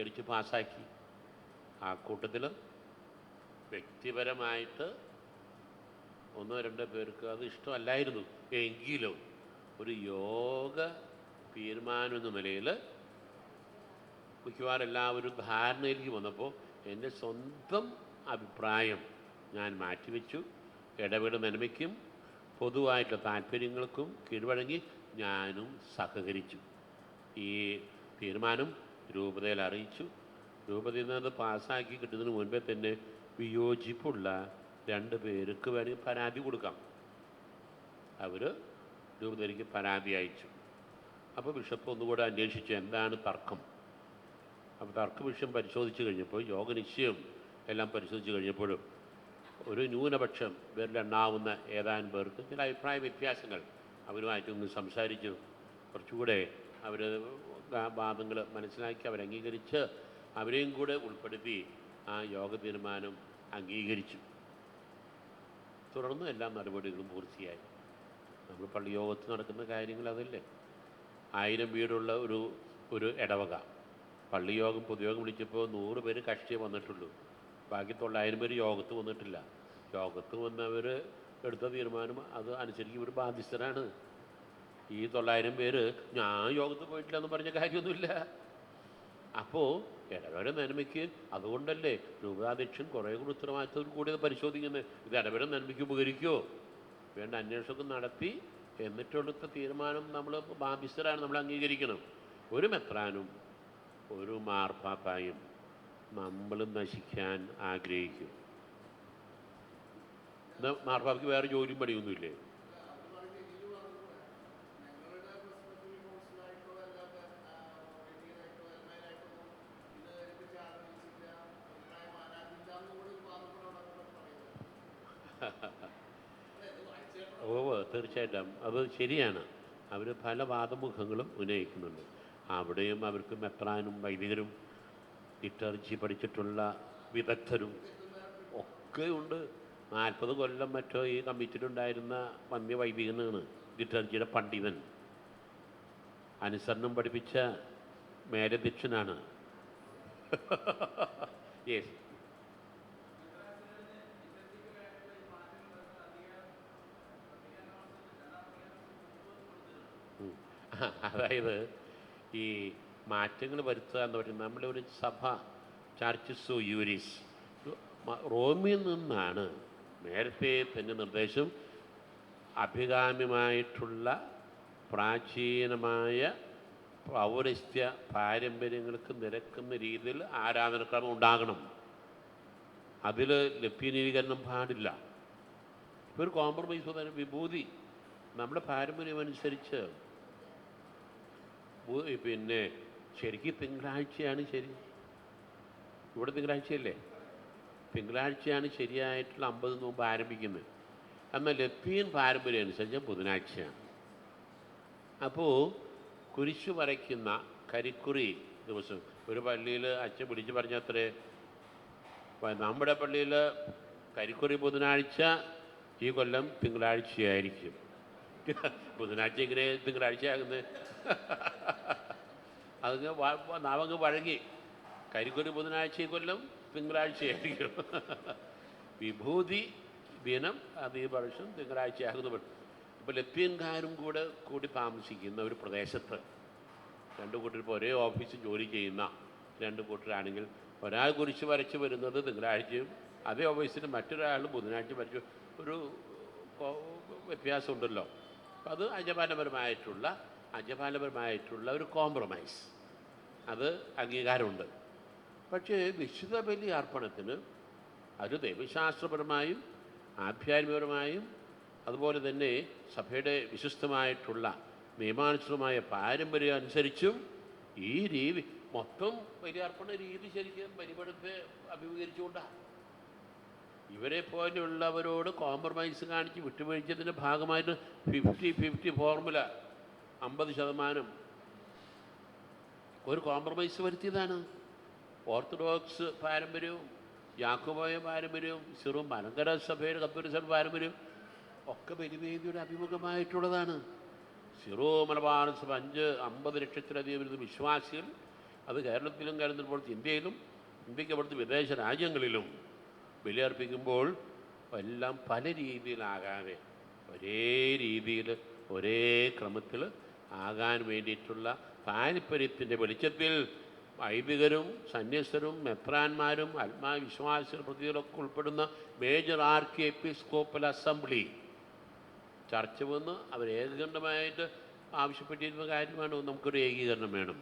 അടിച്ച് പാസ്സാക്കി. ആ കൂട്ടത്തിൽ വ്യക്തിപരമായിട്ട് ഒന്നോ രണ്ടോ പേർക്ക് അത് ഇഷ്ടമല്ലായിരുന്നു. എങ്കിലും ഒരു യോഗ തീരുമാനം എന്ന നിലയിൽ മിക്കവാറും എല്ലാവരും ധാരണയിലേക്ക് വന്നപ്പോൾ എൻ്റെ സ്വന്തം അഭിപ്രായം ഞാൻ മാറ്റിവെച്ചു. ഇടപെടൽ നന്മയ്ക്കും പൊതുവായിട്ടുള്ള താല്പര്യങ്ങൾക്കും കീഴ്വഴങ്ങി ഞാനും സഹകരിച്ചു. ഈ തീരുമാനം രൂപതയിൽ അറിയിച്ചു. രൂപതയിൽ നിന്ന് അത് പാസ്സാക്കി കിട്ടുന്നതിന് മുൻപേ തന്നെ വിയോജിപ്പുള്ള 2 പേർക്ക് വേണമെങ്കിൽ പരാതി കൊടുക്കാം. അവർ രൂപതയിലേക്ക് പരാതി അയച്ചു. അപ്പോൾ ബിഷപ്പ് ഒന്നുകൂടെ അന്വേഷിച്ചു എന്താണ് തർക്കം. അപ്പോൾ തർക്ക വിഷയം പരിശോധിച്ച് കഴിഞ്ഞപ്പോൾ യോഗ നിശ്ചയം എല്ലാം പരിശോധിച്ച് കഴിഞ്ഞപ്പോഴും ഒരു ന്യൂനപക്ഷം പേരിലെണ്ണാവുന്ന ഏതാനും പേർക്ക് ചില അഭിപ്രായ വ്യത്യാസങ്ങൾ അവരുമായിട്ടൊന്ന് സംസാരിച്ചു. കുറച്ചുകൂടെ അവർ വാദങ്ങൾ മനസ്സിലാക്കി അവരംഗീകരിച്ച് അവരെയും കൂടെ ഉൾപ്പെടുത്തി ആ യോഗ തീരുമാനം അംഗീകരിച്ചു. തുടർന്ന് എല്ലാ നടപടികളും പൂർത്തിയായി. നമ്മൾ പള്ളി യോഗത്തിൽ നടക്കുന്ന കാര്യങ്ങൾ അതല്ലേ. 1000 വീടുള്ള ഒരു ഇടവക പള്ളി യോഗം പൊതുയോഗം വിളിച്ചപ്പോൾ 100 പേര് കക്ഷിയെ വന്നിട്ടുള്ളൂ. ബാക്കി 900 പേര് യോഗത്ത് വന്നിട്ടില്ല. യോഗത്ത് വന്നവർ എടുത്ത തീരുമാനം അത് അനുസരിച്ച് ഇവർ ബാധ്യസ്ഥരാണ്. ഈ 900 പേര് ഞാൻ യോഗത്ത് പോയിട്ടില്ല എന്ന് പറഞ്ഞ കാര്യമൊന്നുമില്ല. അപ്പോൾ ഇടവര നന്മയ്ക്ക് അതുകൊണ്ടല്ലേ രൂപതാധ്യക്ഷൻ കുറേ കൂടി ഉത്തരവാദിത്തത്തോട് കൂടി അത് പരിശോധിക്കുന്നത്. ഇത് ഇടവര നന്മയ്ക്ക് ഉപകരിക്കുമോ വേണ്ട അന്വേഷണം നടത്തി എന്നിട്ടെടുത്ത തീരുമാനം നമ്മൾ ബാധ്യസ്ഥരാണ്, നമ്മൾ അംഗീകരിക്കണം. ഒരു മെത്രാനും ഒരു മാർപ്പാപ്പായും നമ്മൾ നശിക്കാൻ ആഗ്രഹിക്കും. മാർപ്പാപ്പയ്ക്ക് വേറെ ജോലിയും പണിയൊന്നുമില്ലേ? തീർച്ചയായിട്ടും അത് ശരിയാണ്. അവർ പല വാദമുഖങ്ങളും ഉന്നയിക്കുന്നുണ്ട്. അവിടെയും അവർക്ക് മെത്രാനും വൈദികരും ലിറ്റർജി പഠിച്ചിട്ടുള്ള വിദഗ്ധരും ഒക്കെ ഉണ്ട്. 40 കൊല്ലം മറ്റോ ഈ കമ്മിറ്റിയിലുണ്ടായിരുന്ന വന്യ വൈദികനാണ് ലിറ്റർജിയുടെ പണ്ഡിതൻ. അനുസരണം പഠിപ്പിച്ച മേലധ്യക്ഷനാണ്. യെസ്, അതായത് ഈ മാറ്റങ്ങൾ വരുത്തുക എന്ന് പറയുന്നത് നമ്മുടെ ഒരു സഭ ചർച്ചസോ യൂരിസ് റോമിൽ നിന്നാണ് നേരത്തെ തന്നെ നിർദ്ദേശം. അഭികാമ്യമായിട്ടുള്ള പ്രാചീനമായ പൗരസ്ത്യ പാരമ്പര്യങ്ങൾക്ക് നിരക്കുന്ന രീതിയിൽ ആരാധനക്രമം ഉണ്ടാകണം. അതിൽ ലഭ്യനീകരണം പാടില്ല. ഇപ്പോൾ ഒരു കോംപ്രമൈസ് തന്നെ വിഭൂതി നമ്മുടെ പാരമ്പര്യം അനുസരിച്ച് പിന്നെ ശരിക്കും തിങ്കളാഴ്ചയാണ് ശരി. ഇവിടെ തിങ്കളാഴ്ചയല്ലേ? തിങ്കളാഴ്ചയാണ് ശരിയായിട്ടുള്ള 50 നോമ്പ് ആരംഭിക്കുന്നത്. എന്നാൽ ലത്തീൻ പാരമ്പര്യം അനുസരിച്ച് ബുധനാഴ്ചയാണ്. അപ്പോൾ കുരിശു വരയ്ക്കുന്ന കരിക്കുറി ദിവസം ഒരു പള്ളിയിൽ അച്ഛൻ പിടിച്ച് പറഞ്ഞത്രേ, നമ്മുടെ പള്ളിയിൽ കരിക്കുറി ബുധനാഴ്ച, ഈ കൊല്ലം തിങ്കളാഴ്ചയായിരിക്കും. ബുധനാഴ്ച ഇങ്ങനെ തിങ്കളാഴ്ചയാകുന്നത് അതങ്ങ് നാവങ്ങ് വഴങ്ങി. കരിക്കുറി ബുധനാഴ്ച, ഈ കൊല്ലം തിങ്കളാഴ്ചയായിരിക്കും. വിഭൂതി ദിനം അത് ഈ വർഷം തിങ്കളാഴ്ചയാകുന്നു. ഇപ്പോൾ ലത്തീൻകാരും കൂടി താമസിക്കുന്ന ഒരു പ്രദേശത്ത് 2 കൂട്ടർ ഇപ്പോൾ ഒരേ ഓഫീസിൽ ജോലി ചെയ്യുന്ന 2 കൂട്ടരാണെങ്കിൽ ഒരാൾ കുരിശ് വരച്ച് വരുന്നത് തിങ്കളാഴ്ചയും അതേ ഓഫീസിൽ മറ്റൊരാൾ ബുധനാഴ്ച വരച്ച് ഒരു വ്യത്യാസമുണ്ടല്ലോ. അത് അജപാലപരമായിട്ടുള്ള ഒരു കോംപ്രമൈസ്, അത് അംഗീകാരമുണ്ട്. പക്ഷേ വിശുദ്ധ ബലി അർപ്പണത്തിന് അത് ദൈവശാസ്ത്രപരമായും ആധ്യാത്മികപരമായും അതുപോലെ തന്നെ സഭയുടെ വിശിഷ്ടമായിട്ടുള്ള നിയമാനുസൃതമായ പാരമ്പര്യം അനുസരിച്ചും ഈ രീതി മൊത്തം ബലിയർപ്പണ രീതി ശരിക്കും ബലിപടത്തെ അഭിമുഖീകരിച്ചുകൊണ്ടാണ്. ഇവരെ പോലെയുള്ളവരോട് കോംപ്രമൈസ് കാണിച്ച് വിട്ടുവീഴ്ചത്തിൻ്റെ ഭാഗമായിട്ട് 50-50 ഫോർമുല 50% ഒരു കോംപ്രമൈസ് വരുത്തിയതാണ്. ഓർത്തഡോക്സ് പാരമ്പര്യവും യാക്കോബായ പാരമ്പര്യവും സിറോ മലങ്കര സഭയുടെ കത്തോലിക്ക സഭ പാരമ്പര്യവും ഒക്കെ ബലിവേദിയുടെ അഭിമുഖമായിട്ടുള്ളതാണ്. സിറോ മലബാർ സഭ 50 ലക്ഷത്തിലധികം വരുന്ന വിശ്വാസികൾ അത് കേരളത്തിലും കരുതുമ്പോൾ ഇന്ത്യയിലും ഇന്ത്യക്ക് അവിടുത്തെ വിദേശ രാജ്യങ്ങളിലും ബലിയർപ്പിക്കുമ്പോൾ എല്ലാം പല രീതിയിലാകാതെ ഒരേ രീതിയിൽ ഒരേ ക്രമത്തിൽ ആകാൻ വേണ്ടിയിട്ടുള്ള താല്പര്യത്തിൻ്റെ വെളിച്ചത്തിൽ വൈദികരും സന്യസ്തരും മെത്രാന്മാരും ആത്മാവിശ്വാസികൾ പ്രതികളൊക്കെ ഉൾപ്പെടുന്ന മേജർ ആർക്കി എപ്പിസ്കോപ്പൽ അസംബ്ലി ചർച്ച വന്ന് അവർ ഏകകണ്ഠമായിട്ട് ആവശ്യപ്പെട്ടിരുന്ന കാര്യമാണ്. നമുക്കൊരു ഏകീകരണം വേണം.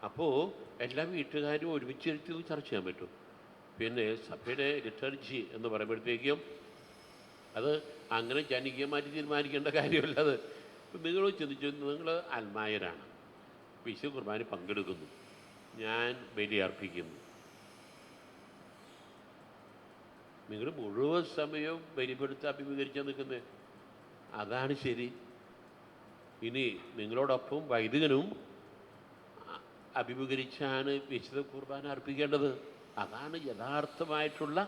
അപ്പോൾ എല്ലാ വീട്ടുകാരും ഒരുമിച്ചിരുത്തി ചർച്ച ചെയ്യാൻ പറ്റും. പിന്നെ സഭയുടെ ലിറ്റർജി എന്ന് പറയുമ്പോഴത്തേക്കും അത് അങ്ങനെ ജനകീയമായിട്ട് തീരുമാനിക്കേണ്ട കാര്യമല്ല. അത് നിങ്ങൾ ചിന്തിച്ചു, നിങ്ങൾ അൽമായരാണ്, വിശുദ്ധ കുർബാന പങ്കെടുക്കുന്നു, ഞാൻ ബലി അർപ്പിക്കുന്നു, നിങ്ങൾ മുഴുവൻ സമയവും ബലിപ്പെടുത്ത് അഭിമുഖീകരിച്ചാൽ നിൽക്കുന്നത്. അതാണ് ശരി. ഇനി നിങ്ങളോടൊപ്പം വൈദികനും അഭിമുഖീകരിച്ചാണ് വിശുദ്ധ കുർബാന അർപ്പിക്കേണ്ടത്. അതാണ് യഥാർത്ഥമായിട്ടുള്ള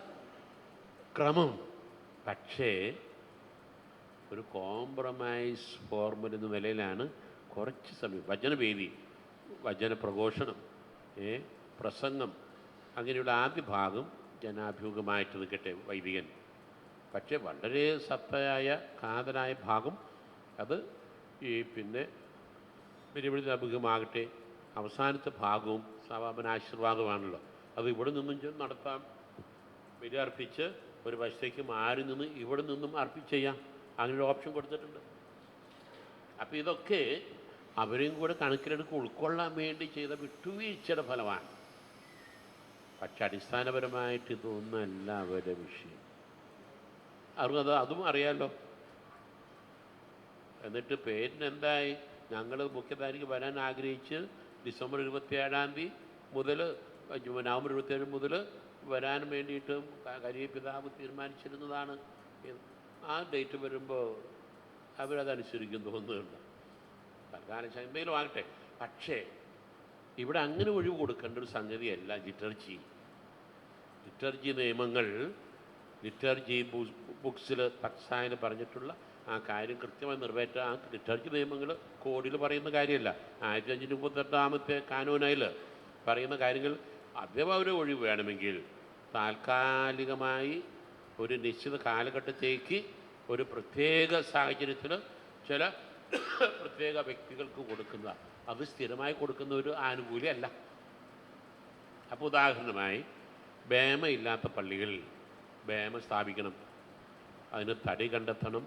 ക്രമം. പക്ഷേ ഒരു കോംപ്രമൈസ് ഫോർമുല എന്ന നിലയിലാണ് കുറച്ച് സമയം വചനവേദി, വചന പ്രഘോഷണം, പ്രസംഗം, അങ്ങനെയുള്ള ആദ്യ ഭാഗം ജനാഭിമുഖമായിട്ട് നിൽക്കട്ടെ വൈദികൻ. പക്ഷേ വളരെ സത്തയായ കാതലായ ഭാഗം അത് ഈ പിന്നെ ബലിപീഠത്തിന് അഭിമുഖമാകട്ടെ. അവസാനത്തെ ഭാഗവും സമാപനാശീർവാദമാണല്ലോ. അത് ഇവിടെ നിന്നും നടത്താം. ബലി അർപ്പിച്ച് ഒരു വശത്തേക്ക് മാറി നിന്ന് ഇവിടെ നിന്നും അർപ്പിച്ച് അങ്ങനൊരു ഓപ്ഷൻ കൊടുത്തിട്ടുണ്ട്. അപ്പോൾ ഇതൊക്കെ അവരെയും കൂടെ കണക്കിലെടുക്ക് ഉൾക്കൊള്ളാൻ വേണ്ടി ചെയ്ത വിട്ടുവീഴ്ചയുടെ ഫലമാണ്. പക്ഷെ അടിസ്ഥാനപരമായിട്ട് ഇതൊന്നല്ല അവരുടെ വിഷയം. അതും അറിയാമല്ലോ. എന്നിട്ട് പേരിനെന്തായി? ഞങ്ങൾ മുഖ്യധാരിക്ക് വരാൻ ആഗ്രഹിച്ച് ഡിസംബർ 27 മുതൽ നവംബർ 27 മുതൽ വരാൻ വേണ്ടിയിട്ട് കരിയ പിതാവ് തീരുമാനിച്ചിരുന്നതാണ്. ആ ഡേറ്റ് വരുമ്പോൾ അവരതനുസരിക്കും തോന്നുന്നുണ്ട്. തൽക്കാലം എന്തെങ്കിലും ആകട്ടെ. പക്ഷേ ഇവിടെ അങ്ങനെ ഒഴിവ് കൊടുക്കേണ്ട ഒരു സംഗതിയല്ല ലിറ്റർജി. ലിറ്റർജി നിയമങ്ങൾ, ലിറ്റർജി ബുക്സിൽ തക്സായന് പറഞ്ഞിട്ടുള്ള ആ കാര്യം കൃത്യമായി നിറവേറ്റുക. ആ ലിറ്റർജി നിയമങ്ങൾ കോഡിൽ പറയുന്ന കാര്യമല്ല. 1538 കാനോനയിൽ പറയുന്ന കാര്യങ്ങൾ അഥവാ ഒരു ഒഴിവ് വേണമെങ്കിൽ താൽക്കാലികമായി ഒരു നിശ്ചിത കാലഘട്ടത്തേക്ക് ഒരു പ്രത്യേക സാഹചര്യത്തിൽ ചില പ്രത്യേക വ്യക്തികൾക്ക് കൊടുക്കുന്ന, അത് സ്ഥിരമായി കൊടുക്കുന്ന ഒരു ആനുകൂല്യമല്ല. അപ്പോൾ ഉദാഹരണമായി ബേമയില്ലാത്ത പള്ളികളിൽ ബേമ സ്ഥാപിക്കണം. അതിന് തടി കണ്ടെത്തണം,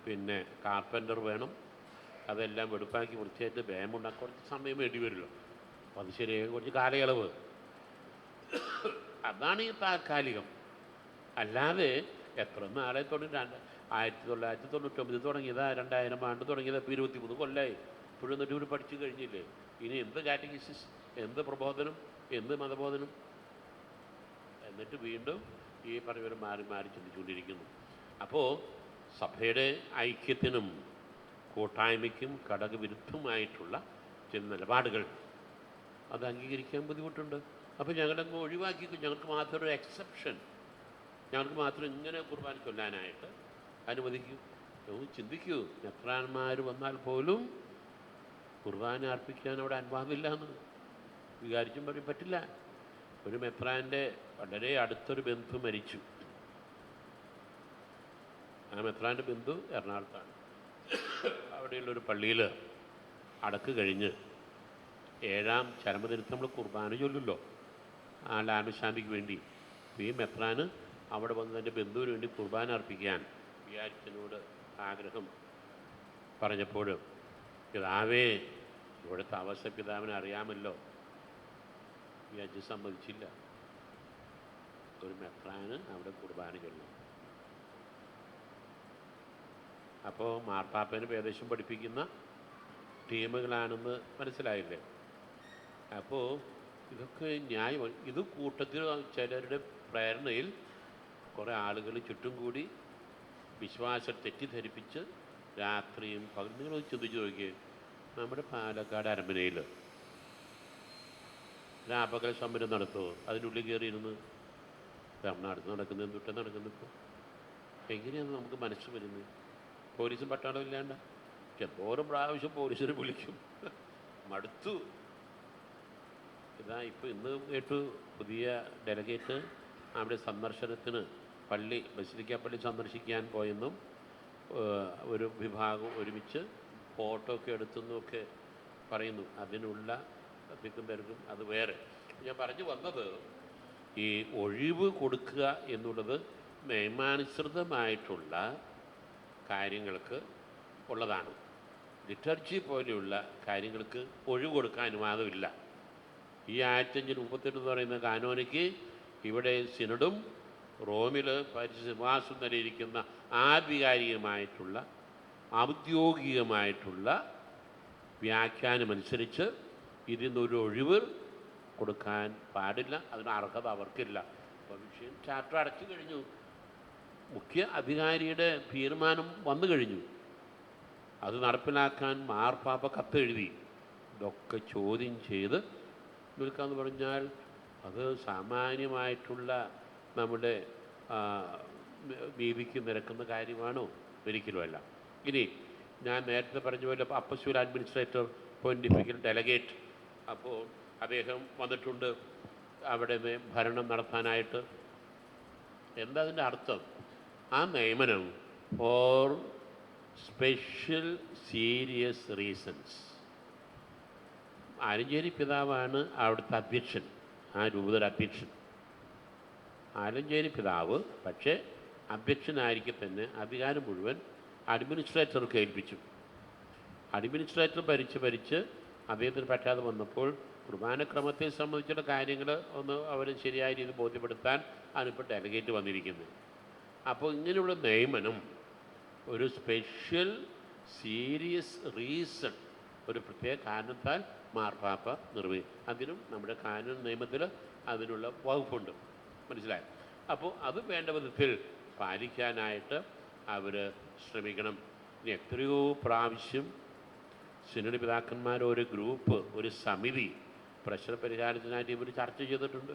പിന്നെ കാർപ്പൻ്റർ വേണം, അതെല്ലാം വെടുപ്പാക്കി വൃത്തിയായിട്ട് ബേമുണ്ടാക്കി കുറച്ച് സമയം വേണ്ടി വരുമല്ലോ. അപ്പോൾ അത് ശരിയായി കുറച്ച് കാലയളവ്. അതാണ് ഈ താൽക്കാലികം. അല്ലാതെ എത്ര നാളെ 1999 തുടങ്ങിയതാ, 2000 ആണ്ട് തുടങ്ങിയത്, ഇപ്പോൾ 23 കൊല്ലമായി. ഇപ്പോഴും എന്നിട്ട് ഇവർ പഠിച്ചു കഴിഞ്ഞില്ലേ? ഇനി എന്ത് കാറ്റഗിസിസ്, എന്ത് പ്രബോധനം, എന്ത് മതബോധനം? എന്നിട്ട് വീണ്ടും ഈ പറഞ്ഞവർ മാറി മാറി ചിന്തിച്ചുകൊണ്ടിരിക്കുന്നു. അപ്പോൾ സഭയുടെ ഐക്യത്തിനും കൂട്ടായ്മയ്ക്കും ഘടകവിരുദ്ധമായിട്ടുള്ള ചില നിലപാടുകൾ അത് അംഗീകരിക്കാൻ ബുദ്ധിമുട്ടുണ്ട്. അപ്പോൾ ഞങ്ങളങ്ങ് ഒഴിവാക്കി, ഞങ്ങൾക്ക് മാത്രം ഒരു എക്സെപ്ഷൻ, ഞങ്ങൾക്ക് മാത്രം ഇങ്ങനെ കുർബാന ചൊല്ലാനായിട്ട് അനുവദിക്കൂ. ചിന്തിക്കൂ, മെത്രാന്മാർ വന്നാൽ പോലും കുർബാന അർപ്പിക്കാൻ അവിടെ അനുവാദമില്ല എന്ന് വികാരിച്ചും പറയാൻ പറ്റില്ല. ഒരു മെത്രാൻ്റെ വളരെ അടുത്തൊരു ബന്ധു മരിച്ചു. ആ മെത്രാൻ്റെ ബന്ധു എറണാകുളത്താണ്. അവിടെയുള്ളൊരു പള്ളിയിൽ അടക്ക് കഴിഞ്ഞ് 7ാം ചരമദിനത്തിൽ നമ്മൾ കുർബാന ചൊല്ലുമല്ലോ ആളുടെ ആത്മശാന്തിക്ക് വേണ്ടി. ഈ മെത്രാന് അവിടെ വന്ന് തൻ്റെ ബന്ധുവിന് വേണ്ടി കുർബാന അർപ്പിക്കാൻ വികാരിച്ചനോട് ആഗ്രഹം പറഞ്ഞപ്പോൾ, പിതാവേ, ഇവിടുത്തെ അവസ്ഥ പിതാവിനെ അറിയാമല്ലോ, വികാരിച്ച് സമ്മതിച്ചില്ല. ഒരു മെത്രാന് അവിടെ കുർബാന ചൊല്ലും. അപ്പോൾ മാർപ്പാപ്പേനെ ഏകദേശം പഠിപ്പിക്കുന്ന ടീമുകളാണെന്ന് മനസ്സിലായില്ലേ? അപ്പോൾ ഇതൊക്കെ ന്യായമാണ്. ഇത് കൂട്ടത്തിൽ ചിലരുടെ പ്രേരണയിൽ കുറേ ആളുകൾ ചുറ്റും കൂടി വിശ്വാസം തെറ്റിദ്ധരിപ്പിച്ച് രാത്രിയും പകലും, നിങ്ങൾ ചിന്തിച്ച് നോക്കിയേ, നമ്മുടെ പാലക്കാട് അരമനയിൽ രാപകൽ സമരം നടത്തുമോ? അതിനുള്ളിൽ കയറിയിരുന്ന് എറണാകുളത്ത് നടക്കുന്നത്, എന്തുട്ടം നടക്കുന്നത്? ഇപ്പോൾ എങ്ങനെയാണ് നമുക്ക് മനസ്സ് വരുന്നത്? പോലീസും പട്ടാളം ഇല്ലാണ്ട് എന്തോരം പ്രാവശ്യം പോലീസിനെ വിളിക്കും. മടുത്തു. ഇപ്പോൾ ഇന്ന് കേട്ടു പുതിയ ഡെലഗേറ്റ് അവിടെ സന്ദർശനത്തിന് ബസിലിക്ക പള്ളി സന്ദർശിക്കാൻ പോയെന്നും ഒരു വിഭാഗം ഒരുമിച്ച് ഫോട്ടോ ഒക്കെ എടുത്തെന്നൊക്കെ പറയുന്നു. അതിനുള്ള തിക്കും തിരക്കും അത് വേറെ. ഞാൻ പറഞ്ഞു വന്നത്, ഈ ഒഴിവ് കൊടുക്കുക എന്നുള്ളത് നിയമാനുസൃതമായിട്ടുള്ള കാര്യങ്ങൾക്ക് ഉള്ളതാണ്. ലിറ്റർജി പോലെയുള്ള കാര്യങ്ങൾക്ക് ഒഴിവ് കൊടുക്കാൻ അനുവാദമില്ല. ഈ 1538 എന്ന് പറയുന്ന കാനോനിക്ക് ഇവിടെ സിനഡും റോമിൽ പരിശുദ്ധ നിലയിരിക്കുന്ന ആധികാരികമായിട്ടുള്ള ഔദ്യോഗികമായിട്ടുള്ള വ്യാഖ്യാനമനുസരിച്ച് ഇതിന്നൊരു ഒഴിവ് കൊടുക്കാൻ പാടില്ല. അതിന് അർഹത അവർക്കില്ല. അപ്പോൾ വിഷയം ചാപ്റ്റർ അടച്ചു കഴിഞ്ഞു. മുഖ്യ അധികാരിയുടെ തീരുമാനം വന്നു കഴിഞ്ഞു. അത് നടപ്പിലാക്കാൻ മാർപ്പാപ്പ കത്തെഴുതി. ഇതൊക്കെ ചോദ്യം ചെയ്ത് നിൽക്കാമെന്ന് പറഞ്ഞാൽ അത് സാമാന്യമായിട്ടുള്ള നമ്മുടെ നീതിക്ക് നിരക്കുന്ന കാര്യമാണോ? ഒരിക്കലുമല്ല. ഇനി ഞാൻ നേരത്തെ പറഞ്ഞ പോലെ അപ്പസ്വൽ അഡ്മിനിസ്ട്രേറ്റർ പോണ്ടിഫിക്കൽ ഡെലഗേറ്റ്, അപ്പോൾ അദ്ദേഹം വന്നിട്ടുണ്ട് അവിടെ ഭരണം നടത്താനായിട്ട്. എന്താ അതിൻ്റെ അർത്ഥം? ആ നിയമനം for special serious reasons. Alencherry പിതാവാണ് അവിടുത്തെ അധ്യക്ഷൻ, ആ രൂപതയുടെ അധ്യക്ഷൻ. ആലഞ്ചേരി പിതാവ് പക്ഷേ അധ്യക്ഷനായിരിക്കെ തന്നെ അധികാരം മുഴുവൻ അഡ്മിനിസ്ട്രേറ്റർക്ക് ഏൽപ്പിച്ചു. അഡ്മിനിസ്ട്രേറ്റർ ഭരിച്ച് അദ്ദേഹത്തിന് പറ്റാതെ വന്നപ്പോൾ കുർബാനക്രമത്തെ സംബന്ധിച്ചുള്ള കാര്യങ്ങൾ ഒന്ന് അവർ ശരിയായ രീതിയിൽ ബോധ്യപ്പെടുത്താൻ അതിനിപ്പോൾ ഡെലഗേറ്റ് വന്നിരിക്കുന്നത്. അപ്പോൾ ഇങ്ങനെയുള്ള നിയമനം ഒരു സ്പെഷ്യൽ സീരിയസ് റീസൺ, ഒരു പ്രത്യേക കാരണത്താൽ മാർപ്പാപ്പ നിർവഹിക്കും. അതിനും നമ്മുടെ കാനൂൻ നിയമത്തിൽ അതിനുള്ള വകുപ്പുണ്ട്. മനസ്സിലായി? അപ്പോൾ അത് വേണ്ട വിധത്തിൽ പാലിക്കാനായിട്ട് അവർ ശ്രമിക്കണം. ഇനി എത്രയോ പ്രാവശ്യം സിനഡ് പിതാക്കന്മാർ ഒരു ഗ്രൂപ്പ്, ഒരു സമിതി പ്രശ്ന പരിഹാരത്തിനായിട്ട് ഇവർ ചർച്ച ചെയ്തിട്ടുണ്ട്.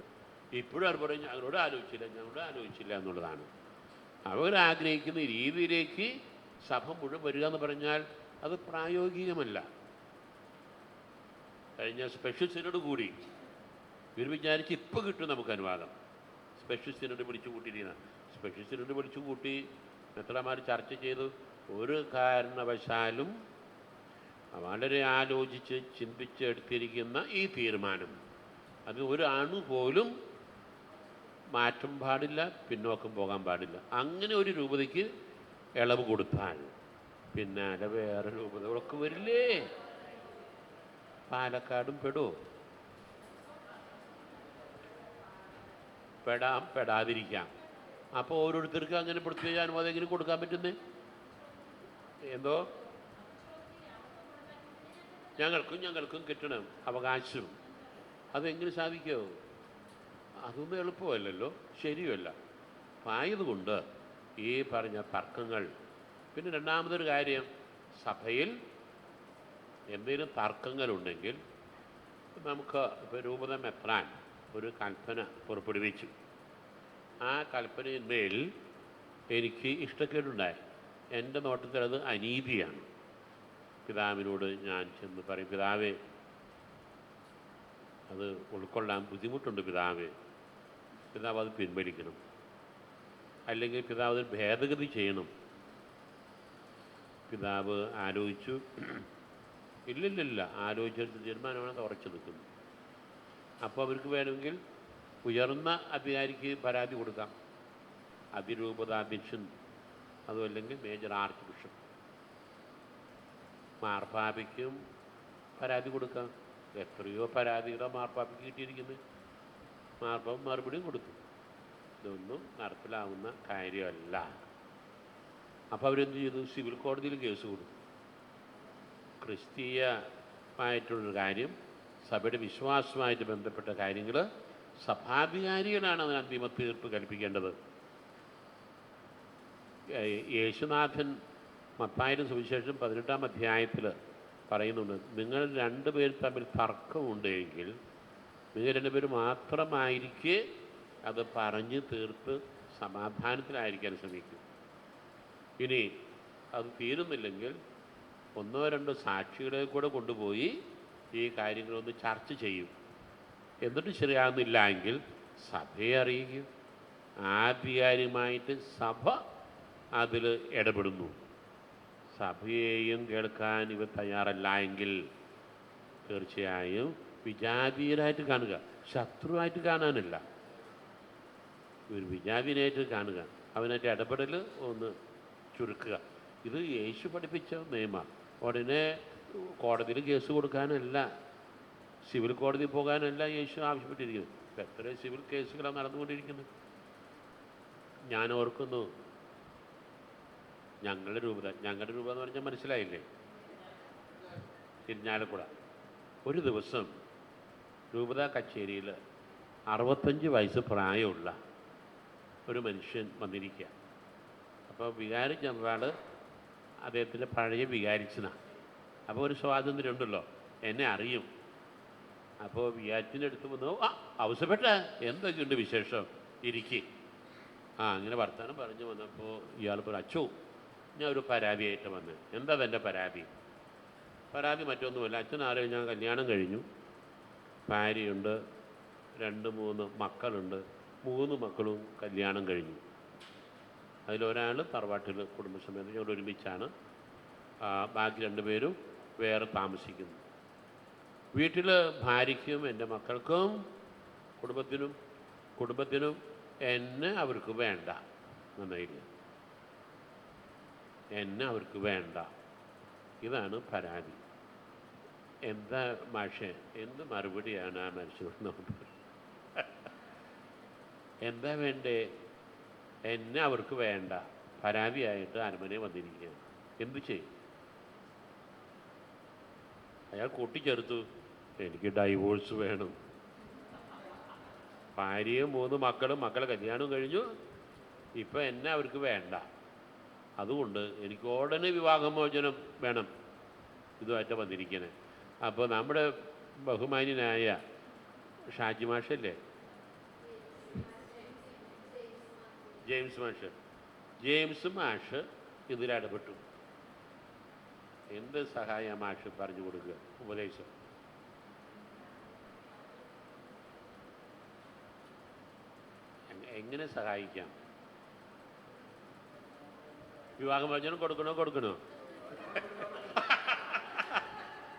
ഇപ്പോഴും അവർ പറയും ഞങ്ങളോട് ആലോചിച്ചില്ല എന്നുള്ളതാണ്. അവരാഗ്രഹിക്കുന്ന രീതിയിലേക്ക് സഭ മുഴുവൻ വരിക എന്ന് പറഞ്ഞാൽ അത് പ്രായോഗികമല്ല. കഴിഞ്ഞ സ്പെഷ്യൽ സിനഡ് കൂടി ഇവർ വിചാരിച്ച് ഇപ്പോൾ കിട്ടും നമുക്ക് അനുവാദം. സ്പെഷ്യൽ സിനഡ് വിളിച്ചു കൂട്ടിയിരിക്കുന്ന സ്പെഷ്യൽ സിനഡ് വിളിച്ചു കൂട്ടി മെത്രാന്മാർ ചർച്ച ചെയ്തു. ഒരു കാരണവശാലും വളരെ ആലോചിച്ച് ചിന്തിച്ചെടുത്തിരിക്കുന്ന ഈ തീരുമാനം അത് ഒരു അണു പോലും മാറ്റം പാടില്ല, പിന്നോക്കം പോകാൻ പാടില്ല. അങ്ങനെ ഒരു രൂപതയ്ക്ക് ഇളവ് കൊടുത്താൽ പിന്നാലെ വേറെ രൂപതകളൊക്കെ വരില്ലേ? പാലക്കാടും പെടുമോ? പെടാതിരിക്കാം. അപ്പോൾ ഓരോരുത്തർക്ക് അങ്ങനെ പ്രത്യേക അനുവാദം എങ്ങനെ കൊടുക്കാൻ പറ്റുന്നേ? എന്തോ ഞങ്ങൾക്കും കിട്ടണം അവകാശം. അതെങ്ങനെ സാധിക്കുമോ? അതൊന്നും എളുപ്പമല്ലല്ലോ, ശരിയല്ല. ആയതുകൊണ്ട് ഈ പറഞ്ഞ തർക്കങ്ങൾ. പിന്നെ രണ്ടാമതൊരു കാര്യം, സഭയിൽ എന്തെങ്കിലും തർക്കങ്ങളുണ്ടെങ്കിൽ നമുക്ക് ഇപ്പോൾ രൂപത മെത്രാൻ ഒരു കൽപ്പന പുറപ്പെടുവിച്ചു. ആ കൽപ്പനയിന്മേൽ എനിക്ക് ഇഷ്ടക്കേടുണ്ടായി. എൻ്റെ നോട്ടത്തിൽ അത് അനീതിയാണ്. പിതാവിനോട് ഞാൻ ചെന്ന് പറയും, പിതാവേ അത് ഉൾക്കൊള്ളാൻ ബുദ്ധിമുട്ടുണ്ട് പിതാവേ, പിതാവ് അത് പിൻവലിക്കണം, അല്ലെങ്കിൽ പിതാവ് അതിൽ ഭേദഗതി ചെയ്യണം. പിതാവ് ആലോചിച്ചു, ഇല്ലില്ല, ആലോചിച്ചെടുത്ത് തീരുമാനമാണ് ഉറച്ചു നിൽക്കുന്നു. അപ്പോൾ അവർക്ക് വേണമെങ്കിൽ ഉയർന്ന അധികാരിക്ക് പരാതി കൊടുക്കാം, അതിരൂപതാധ്യക്ഷൻ, അതുമല്ലെങ്കിൽ മേജർ ആർച്ച് ബിഷപ്പ്. മാർപ്പാപ്പയ്ക്കും പരാതി കൊടുക്കാം. എത്രയോ പരാതികളാണ് മാർപ്പാപ്പയ്ക്ക് കിട്ടിയിരിക്കുന്നത്. മാർപ്പാപ്പ മറുപടിയും കൊടുത്തു. ഇതൊന്നും നടപ്പിലാവുന്ന കാര്യമല്ല. അപ്പോൾ അവരെന്ത് ചെയ്തു? സിവിൽ കോടതിയിൽ കേസ് കൊടുത്തു. ക്രിസ്തീയമായിട്ടുള്ളൊരു കാര്യം, സഭയുടെ വിശ്വാസമായിട്ട് ബന്ധപ്പെട്ട കാര്യങ്ങൾ സഭാധികാരികളാണ് അതിന് അന്തിമ തീർപ്പ് കൽപ്പിക്കേണ്ടത്. യേശുനാഥൻ മത്തായിയുടെ സുവിശേഷം 18-ാം അധ്യായത്തിൽ പറയുന്നുണ്ട്, നിങ്ങൾ രണ്ടുപേർ തമ്മിൽ തർക്കമുണ്ടെങ്കിൽ നിങ്ങൾ രണ്ടുപേർ മാത്രമായിരിക്കെ അത് പറഞ്ഞ് തീർത്ത് സമാധാനത്തിലായിരിക്കാൻ ശ്രമിക്കും. ഇനി അത് തീരുന്നില്ലെങ്കിൽ 1-2 സാക്ഷികളെ കൂടെ കൊണ്ടുപോയി ഈ കാര്യങ്ങളൊന്ന് ചർച്ച ചെയ്യും. എന്നിട്ട് ശരിയാകുന്നില്ല എങ്കിൽ സഭയെ അറിയിക്കും. ആധികാരികമായിട്ട് സഭ അതിൽ ഇടപെടുന്നു. സഭയെയും കേൾക്കാൻ ഇവർ തയ്യാറല്ല എങ്കിൽ തീർച്ചയായും വിജാതീയരായിട്ട് കാണുക, ശത്രുവായിട്ട് കാണാനല്ല, ഒരു വിജാതീയനായിട്ട് കാണുക, അവനായിട്ട് ഇടപെടൽ ഒന്ന് ചുരുക്കുക. ഇത് യേശു പഠിപ്പിച്ച നിയമമാണ്. ഉടനെ കോടതിയിൽ കേസ് കൊടുക്കാനല്ല, സിവിൽ കോടതി പോകാനല്ല യേശു ആവശ്യപ്പെട്ടിരിക്കുന്നത്. ഇപ്പം എത്ര സിവിൽ കേസുകളാണ് നടന്നുകൊണ്ടിരിക്കുന്നത്. ഞാൻ ഓർക്കുന്നു, ഞങ്ങളുടെ രൂപത എന്ന് പറഞ്ഞാൽ മനസ്സിലായില്ലേ, ഇരിഞ്ഞാലക്കുട. ഒരു ദിവസം രൂപത കച്ചേരിയിൽ 65 വയസ്സ് പ്രായമുള്ള ഒരു മനുഷ്യൻ വന്നിരിക്കുക. അപ്പോൾ വികാരി ജനറൽ അദ്ദേഹത്തിൻ്റെ പഴയ വികാരിച്ചനാണ്. അപ്പോൾ ഒരു സ്വാതന്ത്ര്യം ഉണ്ടല്ലോ, എന്നെ അറിയും. അപ്പോൾ വികാരിച്ചിൻ്റെ അടുത്ത് വന്നു, അവസരപ്പെട്ട എന്തൊക്കെയുണ്ട് വിശേഷം, ഇരിക്കുക. അങ്ങനെ വർത്തമാനം പറഞ്ഞു വന്നപ്പോൾ ഇയാൾ പറഞ്ഞു, അച്ചോ ഞാൻ ഒരു പരാതിയായിട്ട് വന്ന്. എന്താ എൻ്റെ പരാതി? പരാതി മറ്റൊന്നുമല്ല, അച്ഛൻ ആരെയും ഞാൻ കല്യാണം കഴിഞ്ഞു, ഭാര്യയുണ്ട്, 2-3 മക്കളുണ്ട്. 3 മക്കളും കല്യാണം കഴിഞ്ഞു. അതിലൊരാൾ തറവാട്ടിൽ കുടുംബസമേതം ഞങ്ങൾ ഒരുമിച്ചാണ്, ബാക്കി 2 പേരും വേറെ താമസിക്കുന്നു. വീട്ടിൽ ഭാര്യയ്ക്കും എൻ്റെ മക്കൾക്കും കുടുംബത്തിനും എന്നെ അവർക്ക് വേണ്ട. നന്നായില്ല, എന്നെ അവർക്ക് വേണ്ട. ഇതാണ് പരാതി. എന്താ മാഷേ, എന്ത് മറുപടിയാണ് ആ മനുഷ്യനോട് നമുക്ക്? എന്താ വേണ്ടേ? എന്നെ അവർക്ക് വേണ്ട, പരാതിയായിട്ട് അരമനയിൽ വന്നിരിക്കുകയാണ്. എന്തു ചെയ്യും? അയാൾ കൂട്ടിച്ചേർത്തു, എനിക്ക് ഡൈവോഴ്സ് വേണം. ഭാര്യയും 3 മക്കളും, മക്കളെ കല്യാണം കഴിഞ്ഞു, ഇപ്പം എന്നെ അവർക്ക് വേണ്ട, അതുകൊണ്ട് എനിക്ക് ഉടനെ വിവാഹമോചനം വേണം. ഇതുമായിട്ട് വന്നിരിക്കുന്നത്. അപ്പോൾ നമ്മുടെ ബഹുമാന്യനായ ഷാജി മാഷല്ലേ, ജെയിംസ് മാഷ് ഇതിലിടപെട്ടു. എന്ത് സഹായ മാഷ് പറഞ്ഞു കൊടുക്കുക? ഉപദേശം. എങ്ങനെ സഹായിക്കാം? വിവാഹമോചനം കൊടുക്കണോ?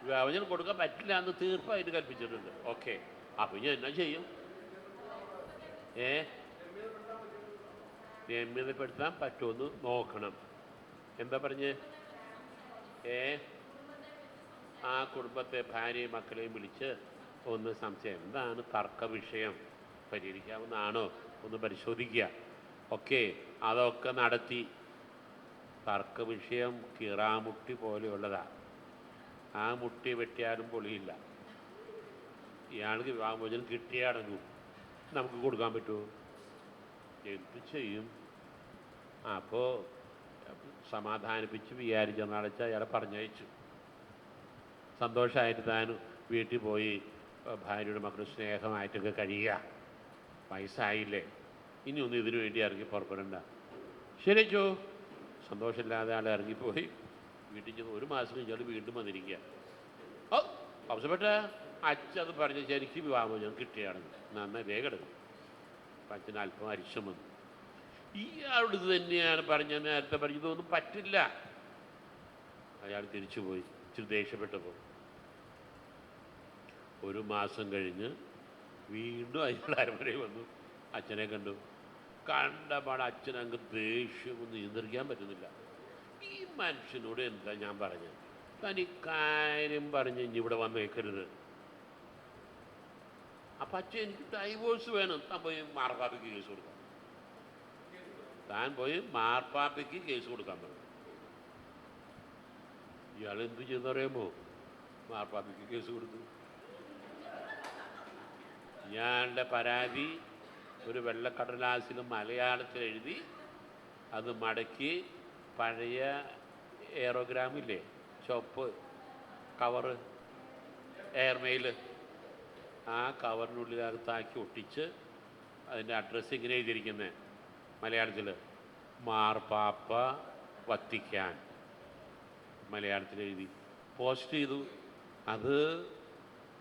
വിവാഹമോചനം കൊടുക്കാൻ പറ്റില്ല എന്ന് തീർപ്പായിട്ട് കൽപ്പിച്ചിട്ടുണ്ട്. ഓക്കെ, അപ്പം ഞാൻ എന്നാ ചെയ്യും? രമ്യതപ്പെടുത്താൻ പറ്റുമെന്ന് നോക്കണം. എന്താ പറഞ്ഞ്? ആ കുടുംബത്തെ, ഭാര്യയും മക്കളെയും വിളിച്ച് ഒന്ന് സംശയം, എന്താണ് തർക്ക വിഷയം, പരിഹരിക്കാവുന്നതാണോ ഒന്ന് പരിശോധിക്കുക. ഓക്കെ, അതൊക്കെ നടത്തി. തർക്ക വിഷയം കിറാമുട്ടി പോലെയുള്ളതാണ്. ആ മുട്ടി വെട്ടിയാലും പൊളിയില്ല. ഇയാൾക്ക് വിവാഹമോചനം കിട്ടിയാടങ്ങും. നമുക്ക് കൊടുക്കാൻ പറ്റുമോ? എന്ത് ചെയ്യും? അപ്പോൾ സമാധാനിപ്പിച്ച് വിചാരിച്ചെന്നടച്ച് അയാളെ പറഞ്ഞയച്ചു. സന്തോഷമായിട്ട് താൻ വീട്ടിൽ പോയി ഭാര്യയുടെ മക്കൾ സ്നേഹമായിട്ടൊക്കെ കഴിയുക. വയസ്സായില്ലേ, ഇനി ഒന്നും ഇതിനു വേണ്ടി ഇറങ്ങി പുറപ്പെടണ്ട. ശരി ചോ. സന്തോഷമില്ലാതെ ആൾ ഇറങ്ങിപ്പോയി. വീട്ടിൽ ചെന്ന് 1 മാസം കഴിഞ്ഞാൽ വീണ്ടും വന്നിരിക്കുക. അവസരപ്പെട്ട അച്ഛൻ അത് പറഞ്ഞ ശരിക്കും വിവാഹമോചനം കിട്ടിയാണെന്ന് നന്നായി വേഗം എടുക്കും. അപ്പം അച്ഛന് അല്പം അരിശം വന്നു. ഇയാളോട് ഇത് തന്നെയാണ് പറഞ്ഞത്, നേരത്തെ പറഞ്ഞത്, ഇതൊന്നും പറ്റില്ല. അയാൾ തിരിച്ചുപോയി, ഇച്ചിരി ദേഷ്യപ്പെട്ടപ്പോൾ. 1 മാസം കഴിഞ്ഞ് വീണ്ടും അയാൾ അരമനയിൽ വന്നു. അച്ഛനെ കണ്ടപാട് അച്ഛനങ്ങ് ദേഷ്യമൊന്നും നിയന്ത്രിക്കാൻ പറ്റുന്നില്ല. ഈ മനുഷ്യനോട് എന്താ ഞാൻ പറഞ്ഞത്? താൻ ഈ കാര്യം പറഞ്ഞ് ഇനി ഇവിടെ വന്നേക്കരുത്. അപ്പം അച്ഛൻ എനിക്ക് ഡൈവോഴ്സ് വേണം. താൻ പോയി മാർപ്പാപ്പയ്ക്ക് കേസ് കൊടുക്കാം. പറഞ്ഞു. ഇയാൾ എന്ത് ചെയ്യുന്ന പറയുമ്പോ മാർപ്പാപ്പയ്ക്ക് കേസ് കൊടുത്തു. ഇയാളുടെ പരാതി ഒരു വെള്ളക്കടലാസിൽ മലയാളത്തിൽ എഴുതി അത് മടക്കി പഴയ എയറോഗ്രാമില്ലേ, ചുവപ്പ് കവറ്, എയർമെയിൽ, ആ കവറിനുള്ളിലകത്താക്കി ഒട്ടിച്ച് അതിൻ്റെ അഡ്രസ്സ് ഇങ്ങനെ എഴുതിയിരിക്കുന്നത് മലയാളത്തിൽ, മാർപ്പാപ്പ വത്തിക്കാൻ, മലയാളത്തിൽ എഴുതി പോസ്റ്റ് ചെയ്തു. അത്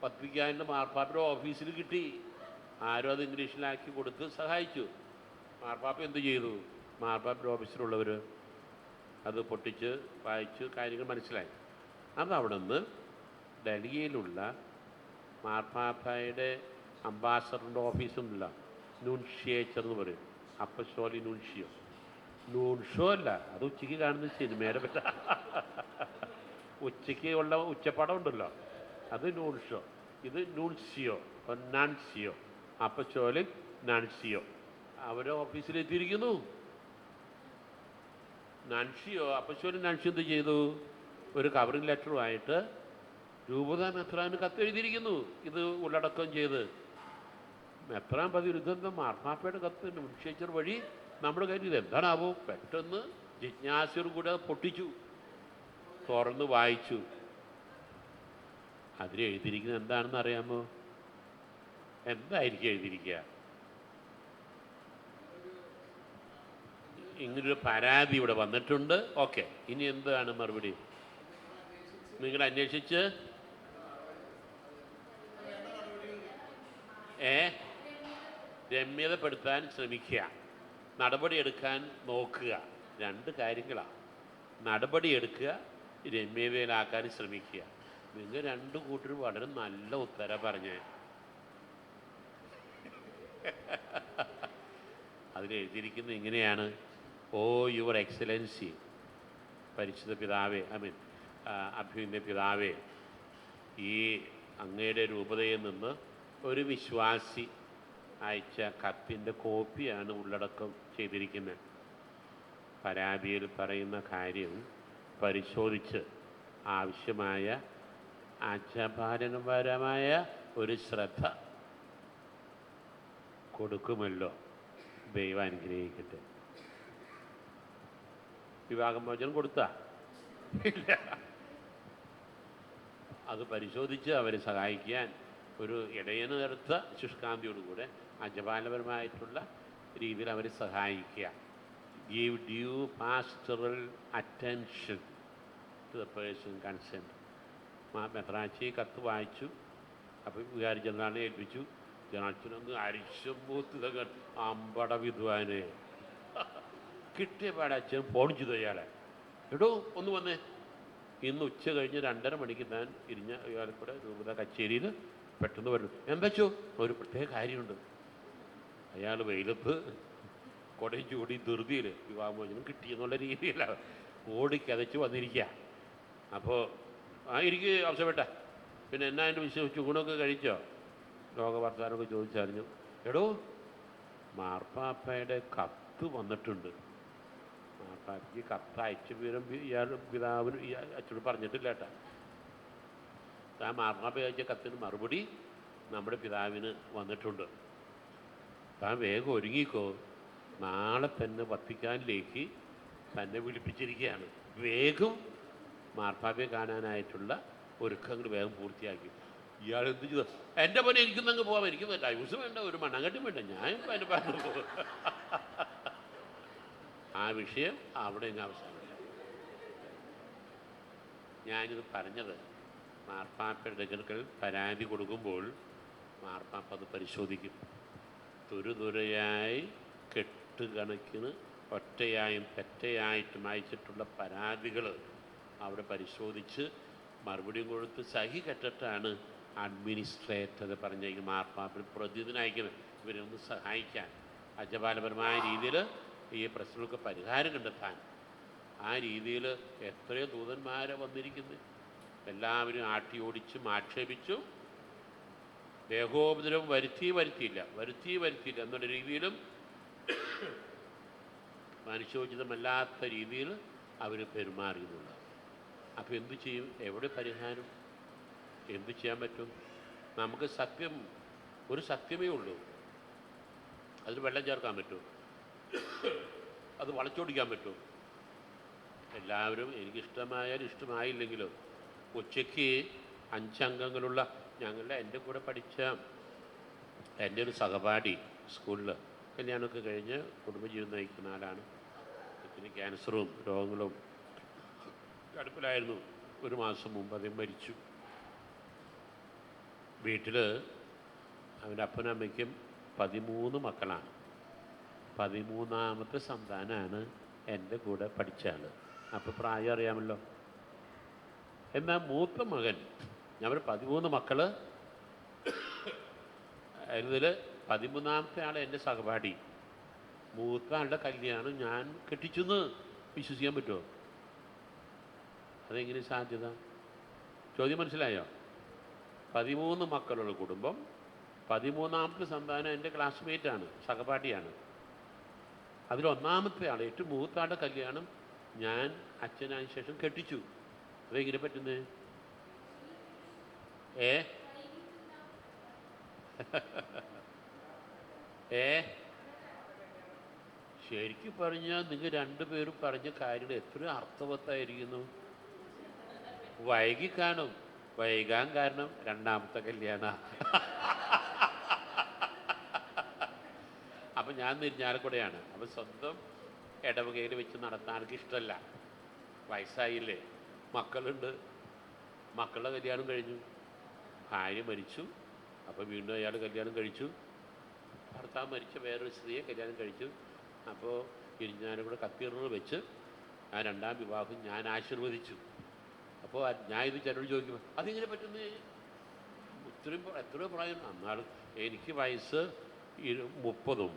വത്തിക്കാനിൻ്റെ മാർപ്പാപ്പയുടെ ഓഫീസിൽ കിട്ടി. ആരും അത് ഇംഗ്ലീഷിലാക്കി കൊടുത്ത് സഹായിച്ചു. മാർപ്പാപ്പ എന്ത് ചെയ്തു? മാർപ്പാപ്പയുടെ ഓഫീസിലുള്ളവർ അത് പൊട്ടിച്ച് വായിച്ച് കാര്യങ്ങൾ മനസ്സിലായി. അതവിടെ നിന്ന് ഡൽഹിയിലുള്ള മാർപ്പാപ്പയുടെ അംബാസഡറിൻ്റെ ഓഫീസുണ്ടല്ല, നൂൺഷിയേച്ചർ എന്ന് പറയും, അപ്പസ്തോലിക് നൂൺഷിയോ. നൂൺഷോ അല്ല, അത് ഉച്ചയ്ക്ക് കാണുന്ന സിനിമയുടെ പറ്റ ഉച്ചയ്ക്ക് ഉള്ള ഉച്ചപ്പടം ഉണ്ടല്ലോ, അത് നൂൺഷോ. ഇത് നൂൺസിയോ, നാൻസിയോ, അപ്പസ്തോലിക് നാൻസിയോ. അവരെ ഓഫീസിലെത്തിയിരിക്കുന്നു. നാൻസിയോ, അപ്പസ്തോലിക് നാൻസിയോ എന്ത് ചെയ്തു? ഒരു കവറിംഗ് ലെറ്ററുമായിട്ട് രൂപതാ മെത്രാന് കത്തെഴുതിയിരിക്കുന്നു. ഇത് ഉള്ളടക്കം ചെയ്ത് മെത്രാൻ പതിരുദ്ധം മാർപ്പാപ്പയുടെ കത്ത് നൂൺഷിയേച്ചർ വഴി നമ്മുടെ കാര്യം ഇത് എന്താണാവോ? പെട്ടെന്ന് ജിജ്ഞാസയോട് കൂടെ പൊട്ടിച്ചു, തുറന്ന് വായിച്ചു. അതിൽ എഴുതിയിരിക്കുന്നത് എന്താണെന്ന് അറിയാമോ? എന്തായിരിക്കും എഴുതിയിരിക്കുക? ഇങ്ങനൊരു പരാതി ഇവിടെ വന്നിട്ടുണ്ട്. ഓക്കെ, ഇനി എന്താണ് മറുപടി? നിങ്ങൾ അന്വേഷിച്ച് രമ്യതപ്പെടുത്താൻ ശ്രമിക്കുക, നടപടിയെടുക്കാൻ നോക്കുക. രണ്ട് കാര്യങ്ങളാണ്. നടപടിയെടുക്കുക, രമ്യതയിലാക്കാൻ ശ്രമിക്കുക. നിങ്ങൾ രണ്ടു കൂട്ടരും വളരെ നല്ല ഉത്തരം പറഞ്ഞേ. അതിലെഴുതിയിരിക്കുന്നത് ഇങ്ങനെയാണ്: ഓ യുവർ എക്സലൻസി, പരിശുദ്ധ പിതാവേ, അഭ്യുന്ന പിതാവേ, ഈ അങ്ങയുടെ രൂപതയിൽ നിന്ന് ഒരു വിശ്വാസി അയച്ച കത്തിൻ്റെ കോപ്പിയാണ് ഉള്ളടക്കം ചെയ്തിരിക്കുന്നത്. പരാതിയിൽ പറയുന്ന കാര്യം പരിശോധിച്ച് ആവശ്യമായ ആചാരപരമായ ഒരു ശ്രദ്ധ കൊടുക്കുമല്ലോ. ദൈവം അനുഗ്രഹിക്കട്ടെ. വിവാഹമോചനം കൊടുത്താ ഇല്ല. അത് പരിശോധിച്ച് അവരെ സഹായിക്കാൻ ഒരു ഇടയന് നേർത്ത ശുഷ്കാന്തിയോടുകൂടെ അജപാലപരമായിട്ടുള്ള രീതിയിൽ അവരെ സഹായിക്കുക. Give due pastoral attention to the person concerned. മെത്രാച്ചി കത്ത് വായിച്ചു. അപ്പോൾ വികാരി ജനറാളിനെ ഏൽപ്പിച്ചു. ജനാർച്ചനൊന്ന് അരിശമ്പൂത്ത് അമ്പട വിദ്വാനെ കിട്ടിയ പാടച്ഛൻ ഫോൺ ചെയ്തു അയാളെ. എടോ ഒന്ന് വന്നേ, ഇന്ന് ഉച്ച കഴിഞ്ഞ് 2:30 മണിക്ക് ഞാൻ ഇയാൾക്കൂടെ രൂപത കച്ചേരിയിൽ പെട്ടെന്ന് വരുന്നു. എന്താച്ചോ? ഒരു പ്രത്യേക കാര്യമുണ്ട്. അയാൾ വെയിലത്ത് കൊടയും ചൂടി ധൃതിയിൽ വിവാഹമോചനം കിട്ടിയെന്നുള്ള രീതിയിലാണ് ഓടിക്കതച്ച് വന്നിരിക്കുക. അപ്പോൾ എനിക്ക് അവസരപ്പെട്ട പിന്നെ എന്നാ എൻ്റെ വിശ്വസിച്ചു ഊണൊക്കെ കഴിച്ചോ? ലോകവർത്താനമൊക്കെ ചോദിച്ചറിഞ്ഞു. എടോ, മാർപ്പാപ്പയുടെ കത്ത് വന്നിട്ടുണ്ട്. മാർപ്പാപ്പയ്ക്ക് കത്ത് അയച്ച വിവരം ഇയാൾ പിതാവിന് അച്ഛനോട് പറഞ്ഞിട്ടില്ല കേട്ടാ. ആ മാർപ്പാപ്പ അയച്ച കത്തിന് മറുപടി നമ്മുടെ പിതാവിന് വന്നിട്ടുണ്ട്. താൻ വേഗം ഒരുങ്ങിക്കോ, നാളെ തന്നെ വത്തിക്കാനിലേക്ക് തന്നെ വിളിപ്പിച്ചിരിക്കുകയാണ്. വേഗം മാർപ്പാപ്പയെ കാണാനായിട്ടുള്ള ഒരുക്കങ്ങൾ വേഗം പൂർത്തിയാക്കി. ഇയാൾ എന്ത് ചെയ്തു? എൻ്റെ പണി എനിക്കൊന്നങ്ങ് പോകാം, എനിക്ക് ഡൈവോഴ്സ് വേണ്ട, ഒരു മണ്ണാങ്കട്ടി വേണ്ട, ഞാൻ അതിൻ്റെ പറഞ്ഞു പോകും. ആ വിഷയം അവിടെ ഇങ്ങ് അവസാനില്ല. ഞാനിത് പറഞ്ഞത് മാർപ്പാപ്പയുടെ അടുക്കൽ പരാതി കൊടുക്കുമ്പോൾ മാർപ്പാപ്പ അത് പരിശോധിക്കും. തുരുതുരയായി കെട്ടുകണക്കിന് ഒറ്റയായും തെറ്റയായിട്ടും അയച്ചിട്ടുള്ള പരാതികൾ അവിടെ പരിശോധിച്ച് മറുപടിയും കൊടുത്ത് സഹി കെട്ടിട്ടാണ് അഡ്മിനിസ്ട്രേറ്റർ പറഞ്ഞേക്കും മാർപ്പാപ്പ പ്രതിദിനം അയക്കുന്നത്. ഇവരൊന്ന് സഹായിക്കാൻ അജപാലപരമായ രീതിയിൽ ഈ പ്രശ്നങ്ങൾക്ക് പരിഹാരം കണ്ടെത്താൻ. ആ രീതിയിൽ എത്രയോ ദൂതന്മാരെ വന്നിരിക്കുന്നത്. എല്ലാവരും ആട്ടി ഓടിച്ചും ആക്ഷേപിച്ചും ദേഹോപദ്രവം വരുത്തിയില്ല എന്നുള്ള രീതിയിലും മനുഷ്യോചിതമല്ലാത്ത രീതിയിൽ അവർ പെരുമാറിയെന്നുള്ളത്. അപ്പോൾ എന്തു ചെയ്യും? എവിടെ പരിഹാരം? എന്തു ചെയ്യാൻ പറ്റും? നമുക്ക് സത്യം, ഒരു സത്യമേ ഉള്ളൂ. അതിൽ വെള്ളം ചേർക്കാൻ പറ്റുമോ? അത് വളച്ചൊടിക്കാൻ പറ്റുമോ? എല്ലാവരും എനിക്കിഷ്ടമായാലും ഇഷ്ടമായില്ലെങ്കിലും ഉച്ചയ്ക്ക് 5 അംഗങ്ങളുള്ള എൻ്റെ കൂടെ പഠിച്ച എൻ്റെ ഒരു സഹപാഠി സ്കൂളിൽ കല്യാണമൊക്കെ കഴിഞ്ഞ് കുടുംബജീവിതം നയിക്കുന്ന ആളാണ്. ഇതിന് ക്യാൻസറും രോഗങ്ങളും അടുപ്പിലായിരുന്നു. 1 മാസം മുമ്പ് അദ്ദേഹം മരിച്ചു. വീട്ടിൽ അവൻ്റെ അപ്പനും അമ്മയ്ക്കും 13 മക്കളാണ്. 13ാമത്തെ സന്താനമാണ് എൻ്റെ കൂടെ പഠിച്ച ആൾ. അപ്പോൾ പ്രായം അറിയാമല്ലോ. എന്നാൽ മൂത്ത മകൻ, ഞാൻ 13 മക്കൾ, ഇതിൽ 13ാമത്തെ ആൾ എൻ്റെ സഹപാഠി. മൂത്ത ആളുടെ കല്യാണം ഞാൻ കെട്ടിച്ചെന്ന് വിശ്വസിക്കാൻ പറ്റുമോ? അതെങ്ങനെ സാധ്യത? ചോദ്യം മനസ്സിലായോ? 13 മക്കളുള്ള കുടുംബം, 13ാമത്തെ സന്താനം എൻ്റെ ക്ലാസ്മേറ്റാണ്, സഹപാഠിയാണ്. അതിലൊന്നാമത്തെ ആൾ, ഏറ്റവും മൂത്ത ആളുടെ കല്യാണം ഞാൻ അച്ഛനായ ശേഷം കെട്ടിച്ചു. അതെങ്ങനെ പറ്റുന്നത്? ശരിക്കും പറഞ്ഞാൽ നിങ്ങൾ രണ്ടുപേരും പറഞ്ഞ കാര്യങ്ങൾ എത്ര അർത്ഥവത്തായിരിക്കുന്നു. വൈകിക്കാണും. വൈകാൻ കാരണം രണ്ടാമത്തെ കല്യാണ. അപ്പം ഞാൻ നിരിഞ്ഞാലക്കുടയാണ്. അപ്പം സ്വന്തം ഇടവകയിൽ വെച്ച് നടത്താൻ ആൾക്ക് ഇഷ്ടമല്ല. വയസ്സായില്ലേ, മക്കളുണ്ട്. മക്കളുടെ കല്യാണം കഴിഞ്ഞു, ഭാര്യ മരിച്ചു. അപ്പോൾ വീണ്ടും അയാൾ കല്യാണം കഴിച്ചു. ഭർത്താവ് മരിച്ച വേറൊരു സ്ത്രീയെ കല്യാണം കഴിച്ചു. അപ്പോൾ ഇരിഞ്ഞാലക്കുട കത്തീഡ്രലിൽ വെച്ച് ആ രണ്ടാം വിവാഹം ഞാൻ ആശീർവദിച്ചു. അപ്പോൾ ഞാൻ ഇത് ചിലരോട് ചോദിക്കുമ്പോൾ അതിങ്ങനെ പറ്റുന്ന എത്രയോ പ്രായം. അന്നാൾ എനിക്ക് വയസ്സ് 30,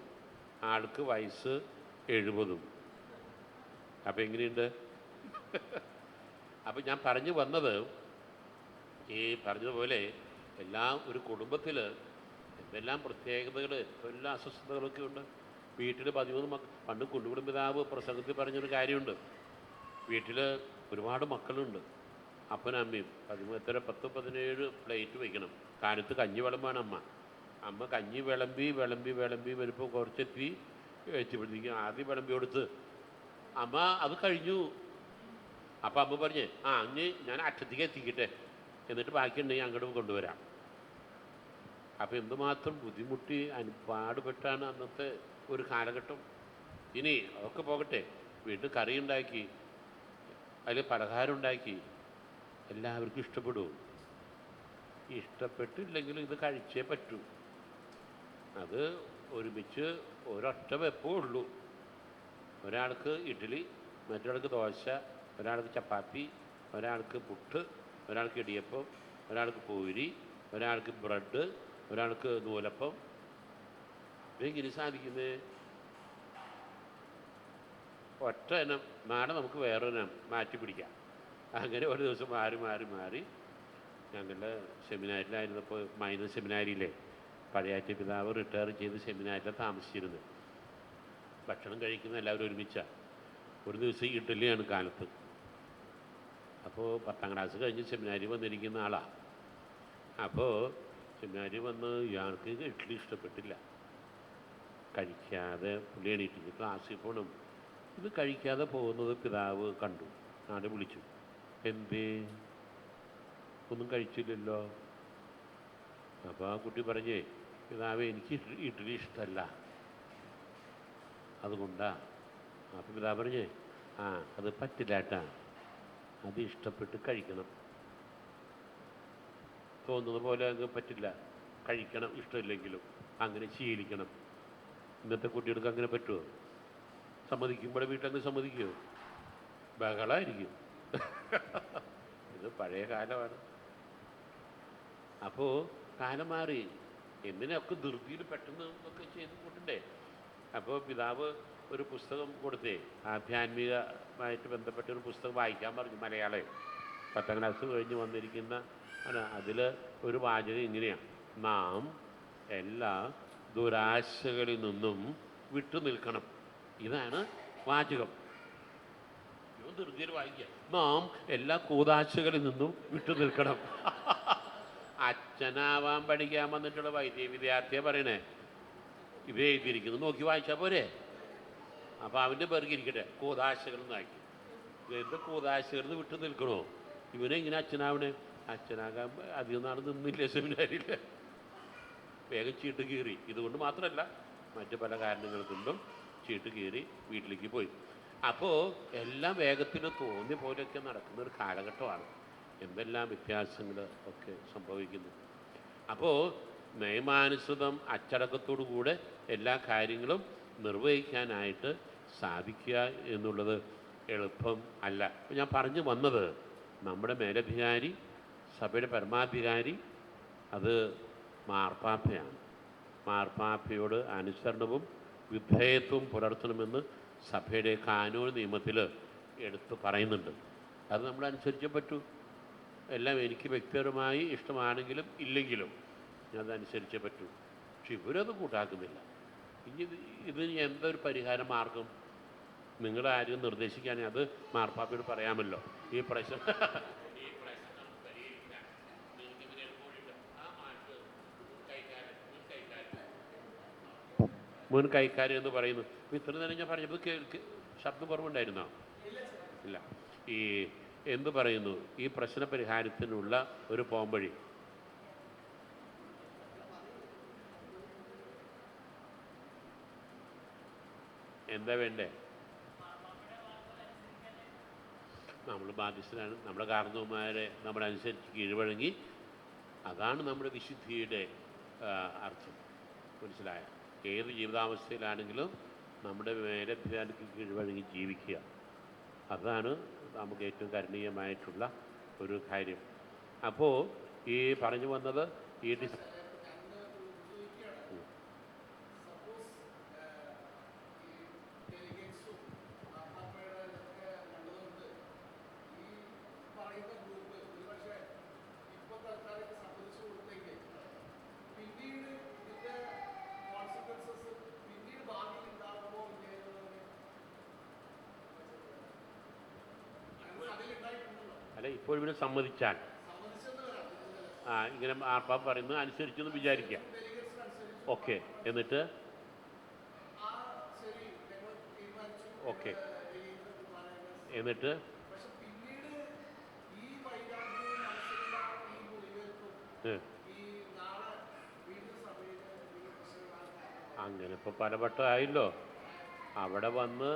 ആൾക്ക് വയസ്സ് 70. അപ്പം എങ്ങനെയുണ്ട്? അപ്പം ഞാൻ പറഞ്ഞു വന്നത്, ഈ പറഞ്ഞതുപോലെ എല്ലാം ഒരു കുടുംബത്തിൽ എന്തെല്ലാം പ്രത്യേകതകൾ, എന്തെല്ലാം അസ്വസ്ഥതകളൊക്കെ ഉണ്ട്. വീട്ടിൽ 13 പണ്ട് കുണ്ടുകുടും പിതാവ് പ്രസംഗത്തിൽ പറഞ്ഞൊരു കാര്യമുണ്ട്. വീട്ടിൽ ഒരുപാട് മക്കളുണ്ട്, അപ്പനും അമ്മയും. 10-17 പ്ലേറ്റ് വയ്ക്കണം. കാലത്ത് കഞ്ഞി വിളമ്പാണ് അമ്മ കഞ്ഞി വിളമ്പി വരുമ്പോൾ കുറച്ചെത്തി എത്തിപ്പെടുത്തേക്കും ആദ്യം വിളമ്പി കൊടുത്ത് അമ്മ അത് കഴിഞ്ഞു. അപ്പം അമ്മ പറഞ്ഞേ, അങ്ങ് ഞാൻ അറ്റത്തേക്ക് എത്തിക്കട്ടെ, എന്നിട്ട് ബാക്കിയുണ്ടെങ്കിൽ അങ്ങോട്ട് കൊണ്ടുവരാം. അപ്പം എന്തുമാത്രം ബുദ്ധിമുട്ടി പാടുപെട്ടാണ് അന്നത്തെ ഒരു കാലഘട്ടം. ഇനി അതൊക്കെ പോകട്ടെ, വീട്ടിൽ കറി ഉണ്ടാക്കി, അതിൽ പലഹാരം ഉണ്ടാക്കി, എല്ലാവർക്കും ഇഷ്ടപ്പെടുമോ? ഇഷ്ടപ്പെട്ടില്ലെങ്കിലും ഇത് കഴിച്ചേ പറ്റൂ. അത് ഒരുമിച്ച് ഒരൊറ്റ വെപ്പേ ഉള്ളൂ. ഒരാൾക്ക് ഇഡ്ഡലി, മറ്റൊരാൾക്ക് ദോശ, ഒരാൾക്ക് ചപ്പാത്തി, ഒരാൾക്ക് പുട്ട്, ഒരാൾക്ക് ഇടിയപ്പം, ഒരാൾക്ക് പൂരി, ഒരാൾക്ക് ബ്രെഡ്, ഒരാൾക്ക് നൂലപ്പം. ഇതെങ്ങനെ സാധിക്കുന്നത്? ഒറ്റ ഇനം നാളെ നമുക്ക് വേറൊരിനം മാറ്റി പിടിക്കാം. അങ്ങനെ ഒരു ദിവസം മാറി ഞങ്ങളുടെ സെമിനാരിലായിരുന്നപ്പോൾ, മൈനർ സെമിനാരിയിലെ പഴയാറ്റ പിതാവ് റിട്ടയർ ചെയ്ത് സെമിനാരിലാണ് താമസിച്ചിരുന്നത്. ഭക്ഷണം കഴിക്കുന്ന എല്ലാവരും ഒരുമിച്ചാണ്. ഒരു ദിവസം ഇഡ്ഡലിയാണ് കാലത്ത്. അപ്പോൾ 10ാം ക്ലാസ് കഴിഞ്ഞ് സെമിനാരി വന്നിരിക്കുന്ന ആളാണ്. അപ്പോൾ സെമിനാരി വന്ന് ഇയാൾക്ക് ഇഡ്ഡലി ഇഷ്ടപ്പെട്ടില്ല. കഴിക്കാതെ പുള്ളി എണീറ്റിട്ട് ക്ലാസ്സിൽ പോകണം. ഇത് കഴിക്കാതെ പോകുന്നത് പിതാവ് കണ്ടു. ആടെ വിളിച്ചു, എന്തേ ഒന്നും കഴിച്ചില്ലല്ലോ? അപ്പോൾ ആ കുട്ടി പറഞ്ഞേ, പിതാവേ എനിക്ക് ഇഡ്ഡലി ഇഷ്ടമല്ല, അതുകൊണ്ടാ. അപ്പം പിതാവ് പറഞ്ഞേ, അത് പറ്റില്ല ഏട്ടാ, അത് ഇഷ്ടപ്പെട്ട് കഴിക്കണം. തോന്നുന്ന പോലെ അങ്ങ് പറ്റില്ല, കഴിക്കണം. ഇഷ്ടമില്ലെങ്കിലും അങ്ങനെ ശീലിക്കണം. ഇന്നത്തെ കുട്ടികൾക്ക് അങ്ങനെ പറ്റുമോ? സമ്മതിക്കുമ്പോൾ വീട്ടിലങ്ങ് സമ്മതിക്കുമോ? ബഹളമായിരിക്കും. ഇത് പഴയ കാലമാണ്. അപ്പോൾ കാലം മാറി. എന്തിനൊക്കെ ധൃതിയിൽ പെട്ടെന്ന് ഒക്കെ ചെയ്ത് കൂട്ടണ്ടേ? അപ്പോൾ പിതാവ് ഒരു പുസ്തകം കൊടുത്തേ, ആധ്യാത്മികമായിട്ട് ബന്ധപ്പെട്ട ഒരു പുസ്തകം വായിക്കാൻ പറഞ്ഞു, മലയാളം. 10ാം ക്ലാസ് കഴിഞ്ഞ് വന്നിരിക്കുന്ന അതിൽ ഒരു വാചകം ഇങ്ങനെയാണ്: നാം എല്ലാ ദുരാശകളിൽ നിന്നും വിട്ടു നിൽക്കണം. ഇതാണ് വാചകം. ധൃതിയിൽ വായിക്കുക. നാം എല്ലാ കൂതാശകളിൽ നിന്നും വിട്ടു നിൽക്കണം. അച്ഛനാവാൻ പഠിക്കാൻ വന്നിട്ടുള്ള വിദ്യാർത്ഥിയെ പറയണേ, ഇത് എഴുതിയിരിക്കുന്നു, നോക്കി വായിച്ചാൽ പോരെ? അപ്പം അവൻ്റെ പെറുകിരിക്കട്ടെ, കൂതാശകൾ എന്നാക്കി. എന്ത് കൂതാശകൾ വിട്ടു നിൽക്കണോ? ഇവനെങ്ങനെ അച്ഛനാവണേ? അച്ഛനാകാൻ അധികം നാൾ നിന്നില്ലേ സെമിനാരിൽ? വേഗം ചീട്ട് കീറി. ഇതുകൊണ്ട് മാത്രമല്ല, മറ്റു പല കാരണങ്ങൾ കൊണ്ടും ചീട്ട് കീറി വീട്ടിലേക്ക് പോയി. അപ്പോൾ എല്ലാം വേഗത്തിൽ തോന്നിയ പോലെയൊക്കെ നടക്കുന്ന ഒരു കാലഘട്ടമാണ്. എന്തെല്ലാം വ്യത്യാസങ്ങൾ ഒക്കെ സംഭവിക്കുന്നു. അപ്പോൾ നിയമാനുസൃതം അച്ചടക്കത്തോടു കൂടെ എല്ലാ കാര്യങ്ങളും നിർവഹിക്കാനായിട്ട് സാധിക്കുക എന്നുള്ളത് എളുപ്പം അല്ല. അപ്പോൾ ഞാൻ പറഞ്ഞു വന്നത്, നമ്മുടെ മേലധികാരി, സഭയുടെ പരമാധികാരി, അത് മാർപ്പാപ്പയാണ്. മാർപ്പാപ്പയോട് അനുസരണവും വിധേയത്വവും പുലർത്തണമെന്ന് സഭയുടെ കാനൂൻ നിയമത്തിൽ എടുത്ത് പറയുന്നുണ്ട്. അത് നമ്മൾ അനുസരിച്ചേ പറ്റൂ. എല്ലാം എനിക്ക് വ്യക്തിപരമായി ഇഷ്ടമാണെങ്കിലും ഇല്ലെങ്കിലും അതനുസരിച്ചേ പറ്റൂ. പക്ഷെ ഇവരത് കൂട്ടാക്കുന്നില്ല. ഇനി ഇതിന് എന്തൊരു പരിഹാര മാർഗം നിങ്ങളാരും നിർദ്ദേശിക്കുകയാണെങ്കിൽ അത് മാർപ്പാപ്പയോട് പറയാമല്ലോ. ഈ പ്രശ്നം മുൻ കൈക്കാരൻ എന്ന് പറയുന്നു. ഇത്ര നേരം ഞാൻ പറഞ്ഞപ്പോൾ ശബ്ദം കുറവുണ്ടായിരുന്നോ? ഇല്ല. ഈ എന്ത് പറയുന്നു, ഈ പ്രശ്ന പരിഹാരത്തിനുള്ള ഒരു പോംവഴി എന്താ വേണ്ടേ? നമ്മൾ ബാധ്യസ്ഥരാണ്. നമ്മുടെ കാരണവന്മാരെ നമ്മളനുസരിച്ച് കീഴ്വഴങ്ങി, അതാണ് നമ്മുടെ വിശുദ്ധിയുടെ അർത്ഥം. മനസ്സിലായ? ഏത് ജീവിതാവസ്ഥയിലാണെങ്കിലും നമ്മുടെ മേലധികാരിക്ക് കീഴ്വഴങ്ങി ജീവിക്കുക, അതാണ് നമുക്ക് ഏറ്റവും കരണീയമായിട്ടുള്ള ഒരു കാര്യം. അപ്പോൾ ഈ പറഞ്ഞു വന്നത് ഈ അല്ല, ഇപ്പോൾ ഇവരെ സമ്മതിച്ചാൽ ഇങ്ങനെ മാർപ്പാപ്പ പറയുന്നത് അനുസരിച്ചെന്ന് വിചാരിക്കാം. ഓക്കെ, എന്നിട്ട് ഓക്കെ, എന്നിട്ട് അങ്ങനെ ഇപ്പോൾ പലവട്ടമായല്ലോ. അവിടെ വന്ന്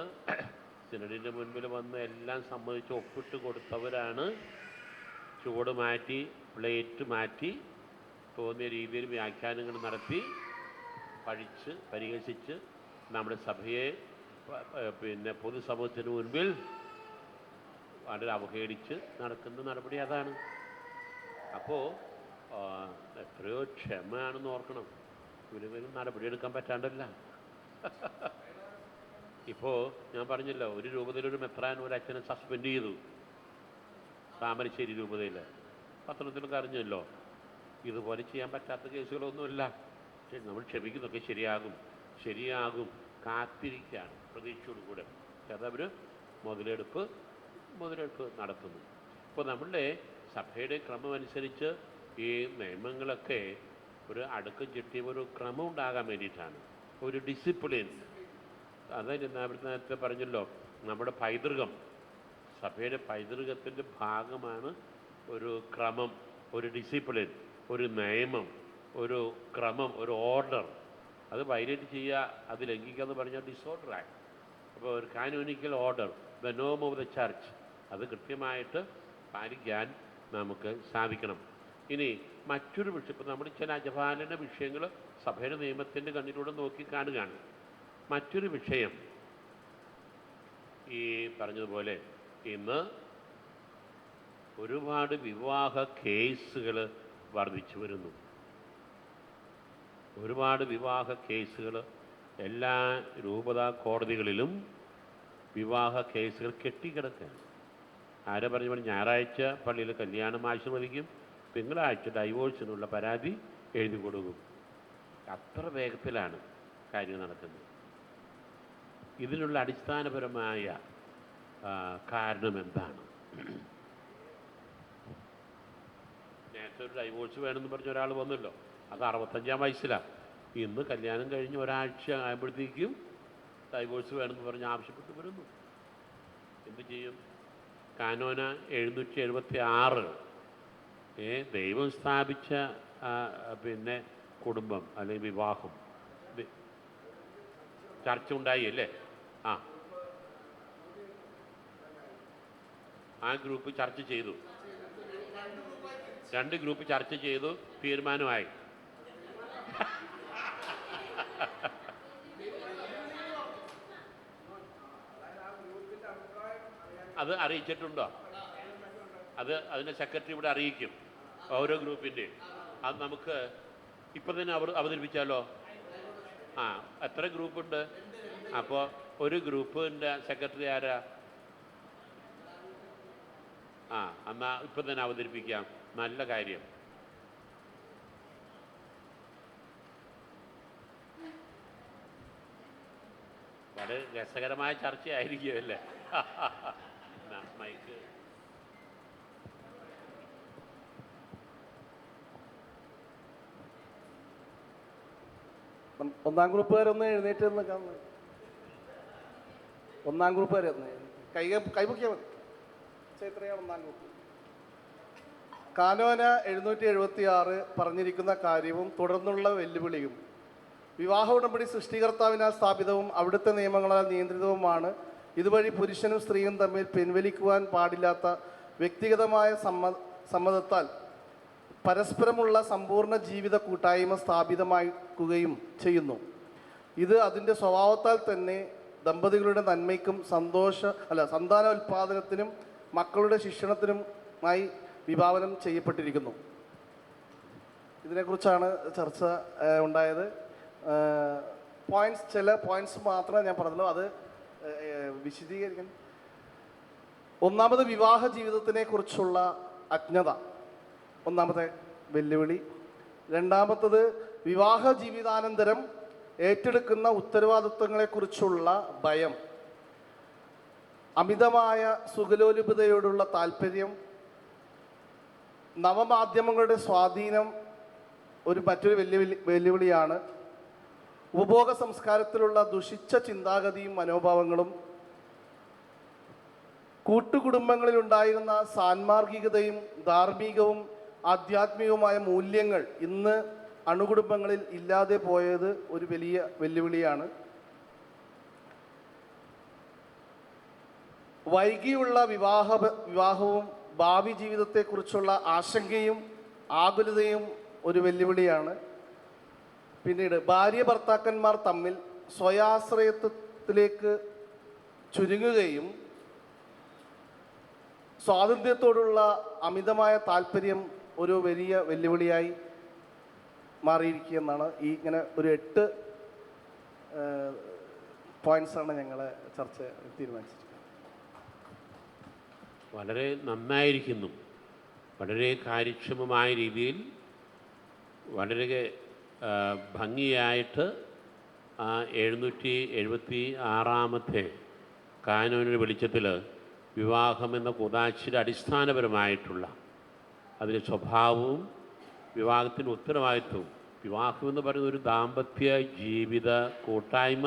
സിനഡിൻ്റെ മുൻപിൽ വന്ന് എല്ലാം സമ്മതിച്ച് ഒപ്പിട്ട് കൊടുത്തവരാണ് ചുവട് മാറ്റി പ്ലേറ്റ് മാറ്റി തോന്നിയ രീതിയിൽ വ്യാഖ്യാനങ്ങൾ നടത്തി പഠിച്ച് പരിഹസിച്ച് നമ്മുടെ സഭയെ പിന്നെ പൊതുസമൂഹത്തിന് മുൻപിൽ വളരെ അവഹേളിച്ച് നടക്കുന്ന നടപടി അതാണ്. അപ്പോൾ എത്രയോ ക്ഷമയാണെന്ന് ഓർക്കണം. ഇവരും നടപടിയെടുക്കാൻ പറ്റാണ്ടല്ല. ഇപ്പോൾ ഞാൻ പറഞ്ഞല്ലോ, ഒരു രൂപതയിലൊരു മെത്രാൻ ഒരു അച്ഛനെ സസ്പെൻഡ് ചെയ്തു, താമരശ്ശേരി രൂപതയിൽ. പത്രത്തിലൊക്കെ അറിഞ്ഞല്ലോ. ഇതുപോലെ ചെയ്യാൻ പറ്റാത്ത കേസുകളൊന്നുമില്ല. നമ്മൾ ക്ഷമിക്കുന്നതൊക്കെ ശരിയാകും കാത്തിരിക്കുകയാണ് പ്രതീക്ഷയോടുകൂടെ. കാരണം അവർ മുതലെടുപ്പ് നടത്തുന്നു. ഇപ്പോൾ നമ്മളുടെ സഭയുടെ ക്രമം അനുസരിച്ച് ഈ നിയമങ്ങളൊക്കെ ഒരു അടുക്കും ചിട്ടിയും ഒരു ക്രമം ഉണ്ടാകാൻ വേണ്ടിയിട്ടാണ്, ഒരു ഡിസിപ്ലിൻ. അതായത് നേരത്തെ പറഞ്ഞല്ലോ, നമ്മുടെ പൈതൃകം, സഭയുടെ പൈതൃകത്തിൻ്റെ ഭാഗമാണ് ഒരു ക്രമം, ഒരു ഡിസിപ്ലിൻ, ഒരു നിയമം, ഒരു ക്രമം, ഒരു ഓർഡർ. അത് വയലേറ്റ് ചെയ്യുക, അത് ലംഘിക്കുക എന്ന് പറഞ്ഞാൽ ഡിസോർഡറായി. അപ്പോൾ ഒരു കാനോനിക്കൽ ഓർഡർ, ദ നോം ഓഫ് ദ ചർച്ച്, അത് കൃത്യമായിട്ട് പാലിക്കാൻ നമുക്ക് സാധിക്കണം. ഇനി മറ്റൊരു വിഷയം, ഇപ്പോൾ നമ്മൾ ചില അജപാലന വിഷയങ്ങൾ സഭയുടെ നിയമത്തിൻ്റെ കണ്ണിലൂടെ നോക്കി കാണുകയാണ്. മറ്റൊരു വിഷയം, ഈ പറഞ്ഞതുപോലെ ഇന്ന് ഒരുപാട് വിവാഹ കേസുകൾ വർദ്ധിച്ചു വരുന്നു. ഒരുപാട് വിവാഹ കേസുകൾ എല്ലാ രൂപത കോടതികളിലും വിവാഹ കേസുകൾ കെട്ടിക്കിടക്കുകയാണ്. ആരെ പറഞ്ഞു ഞായറാഴ്ച പള്ളിയിൽ കല്യാണം ആശീർവദിക്കും, തിങ്കളാഴ്ച ഡൈവോഴ്സിനുള്ള പരാതി എഴുതി കൊടുക്കും. അത്ര വേഗത്തിലാണ് കാര്യം നടക്കുന്നത്. ഇതിനുള്ള അടിസ്ഥാനപരമായ കാരണം എന്താണ്? നേരത്തെ ഒരു ഡൈവോഴ്സ് വേണമെന്ന് പറഞ്ഞ ഒരാൾ വന്നല്ലോ, അത് 65-ാം വയസ്സിലാണ്. ഇന്ന് കല്യാണം കഴിഞ്ഞ് ഒരാഴ്ച ആയപ്പോഴത്തേക്കും ഡൈവോഴ്സ് വേണമെന്ന് പറഞ്ഞ് ആവശ്യപ്പെട്ട് വരുന്നു. എന്ത് ചെയ്യും? കാനോന 776 ദൈവം സ്ഥാപിച്ച പിന്നെ കുടുംബം അല്ലെങ്കിൽ വിവാഹം, ചർച്ച ഉണ്ടായി അല്ലേ? ആ ഗ്രൂപ്പ് ചർച്ച ചെയ്തു, 2 ഗ്രൂപ്പ് ചർച്ച ചെയ്തു, തീരുമാനമായി. അത് അറിയിച്ചിട്ടുണ്ടോ? അതിൻ്റെ സെക്രട്ടറി ഇവിടെ അറിയിക്കും ഓരോ ഗ്രൂപ്പിൻ്റെയും. അത് നമുക്ക് ഇപ്പം തന്നെ അവതരിപ്പിച്ചാലോ? എത്ര ഗ്രൂപ്പുണ്ട്? അപ്പോൾ ഒരു ഗ്രൂപ്പിൻ്റെ സെക്രട്ടറി ആരാ? എന്നാൽ ഇപ്പം തന്നെ അവതരിപ്പിക്കാം. നല്ല കാര്യം. വളരെ രസകരമായ ചർച്ചയായിരിക്കുമല്ലേ? മൈക്ക് ഒന്നാം ഗ്രൂപ്പുകാരൊന്ന് എഴുന്നേറ്റ് നിൽക്കാൻ. ഒന്നാം ഗ്രൂപ്പുകാർ കൈപൊക്കിയാൽ മതി. എത്രയാണ് ഒന്നാം ഗ്രൂപ്പ്? കാനോന 776 പറഞ്ഞിരിക്കുന്ന കാര്യവും തുടർന്നുള്ള വെല്ലുവിളിയും വിവാഹ ഉടമ്പടി സൃഷ്ടികർത്താവിനാൽ സ്ഥാപിതവും അവിടുത്തെ നിയമങ്ങളാൽ നിയന്ത്രിതവുമാണ്. ഇതുവഴി പുരുഷനും സ്ത്രീയും തമ്മിൽ പിൻവലിക്കുവാൻ പാടില്ലാത്ത വ്യക്തിഗതമായ സമ്മതത്താൽ പരസ്പരമുള്ള സമ്പൂർണ്ണ ജീവിത കൂട്ടായ്മ സ്ഥാപിതമാക്കുകയും ചെയ്യുന്നു. ഇത് അതിൻ്റെ സ്വഭാവത്താൽ തന്നെ ദമ്പതികളുടെ നന്മയ്ക്കും സന്താനോൽപാദനത്തിനും മക്കളുടെ ശിക്ഷണത്തിനുമായി വിഭാവനം ചെയ്യപ്പെട്ടിരിക്കുന്നു. ഇതിനെക്കുറിച്ചാണ് ചർച്ച ഉണ്ടായത്. ചില പോയിന്റ്സ് മാത്രമേ ഞാൻ പറഞ്ഞുള്ളൂ, അത് വിശദീകരിക്കാൻ. ഒന്നാമത്, വിവാഹ ജീവിതത്തിനെ കുറിച്ചുള്ള അജ്ഞത ഒന്നാമത്തെ വെല്ലുവിളി. രണ്ടാമത്തത്, വിവാഹ ജീവിതാനന്തരം ഏറ്റെടുക്കുന്ന ഉത്തരവാദിത്വങ്ങളെക്കുറിച്ചുള്ള ഭയം. അമിതമായ സുഖലോലുപതയോടുള്ള താല്പര്യം. നവമാധ്യമങ്ങളുടെ സ്വാധീനം മറ്റൊരു വെല്ലുവിളിയാണ്. ഉപഭോഗ സംസ്കാരത്തിലുള്ള ദുഷിച്ച ചിന്താഗതിയും മനോഭാവങ്ങളും. കൂട്ടുകുടുംബങ്ങളിലുണ്ടായിരുന്ന സാൻമാർഗികതയും ധാർമ്മികവും ആധ്യാത്മികവുമായ മൂല്യങ്ങൾ ഇന്ന് അണുകുടുംബങ്ങളിൽ ഇല്ലാതെ പോയത് ഒരു വലിയ വെല്ലുവിളിയാണ്. വൈകിയുള്ള വിവാഹവും ഭാവി ജീവിതത്തെക്കുറിച്ചുള്ള ആശങ്കയും ആകുലതയും ഒരു വെല്ലുവിളിയാണ്. പിന്നീട്, ഭാര്യ ഭർത്താക്കന്മാർ തമ്മിൽ സ്വയാശ്രയത്വത്തിലേക്ക് ചുരുങ്ങുകയും സ്വാതന്ത്ര്യത്തോടുള്ള അമിതമായ താല്പര്യം ഒരു വലിയ വെല്ലുവിളിയായി മാറിയിരിക്കുകയെന്നാണ് ഇങ്ങനെ ഒരു 8 പോയിന്റ്സാണ് ഞങ്ങൾ ചർച്ച തീരുമാനിച്ചിരിക്കുന്നത്. വളരെ നന്നായിരിക്കുന്നു. വളരെ കാര്യക്ഷമമായ രീതിയിൽ വളരെ ഭംഗിയായിട്ട് 776 കാനോനിൻ്റെ വെളിച്ചത്തിൽ വിവാഹമെന്ന കൂതാശിയുടെ അടിസ്ഥാനപരമായിട്ടുള്ള അതിൻ്റെ സ്വഭാവവും വിവാഹത്തിൻ്റെ ഉത്തരവാദിത്വവും. വിവാഹമെന്ന് പറയുന്ന ഒരു ദാമ്പത്യ ജീവിത കൂട്ടായ്മ,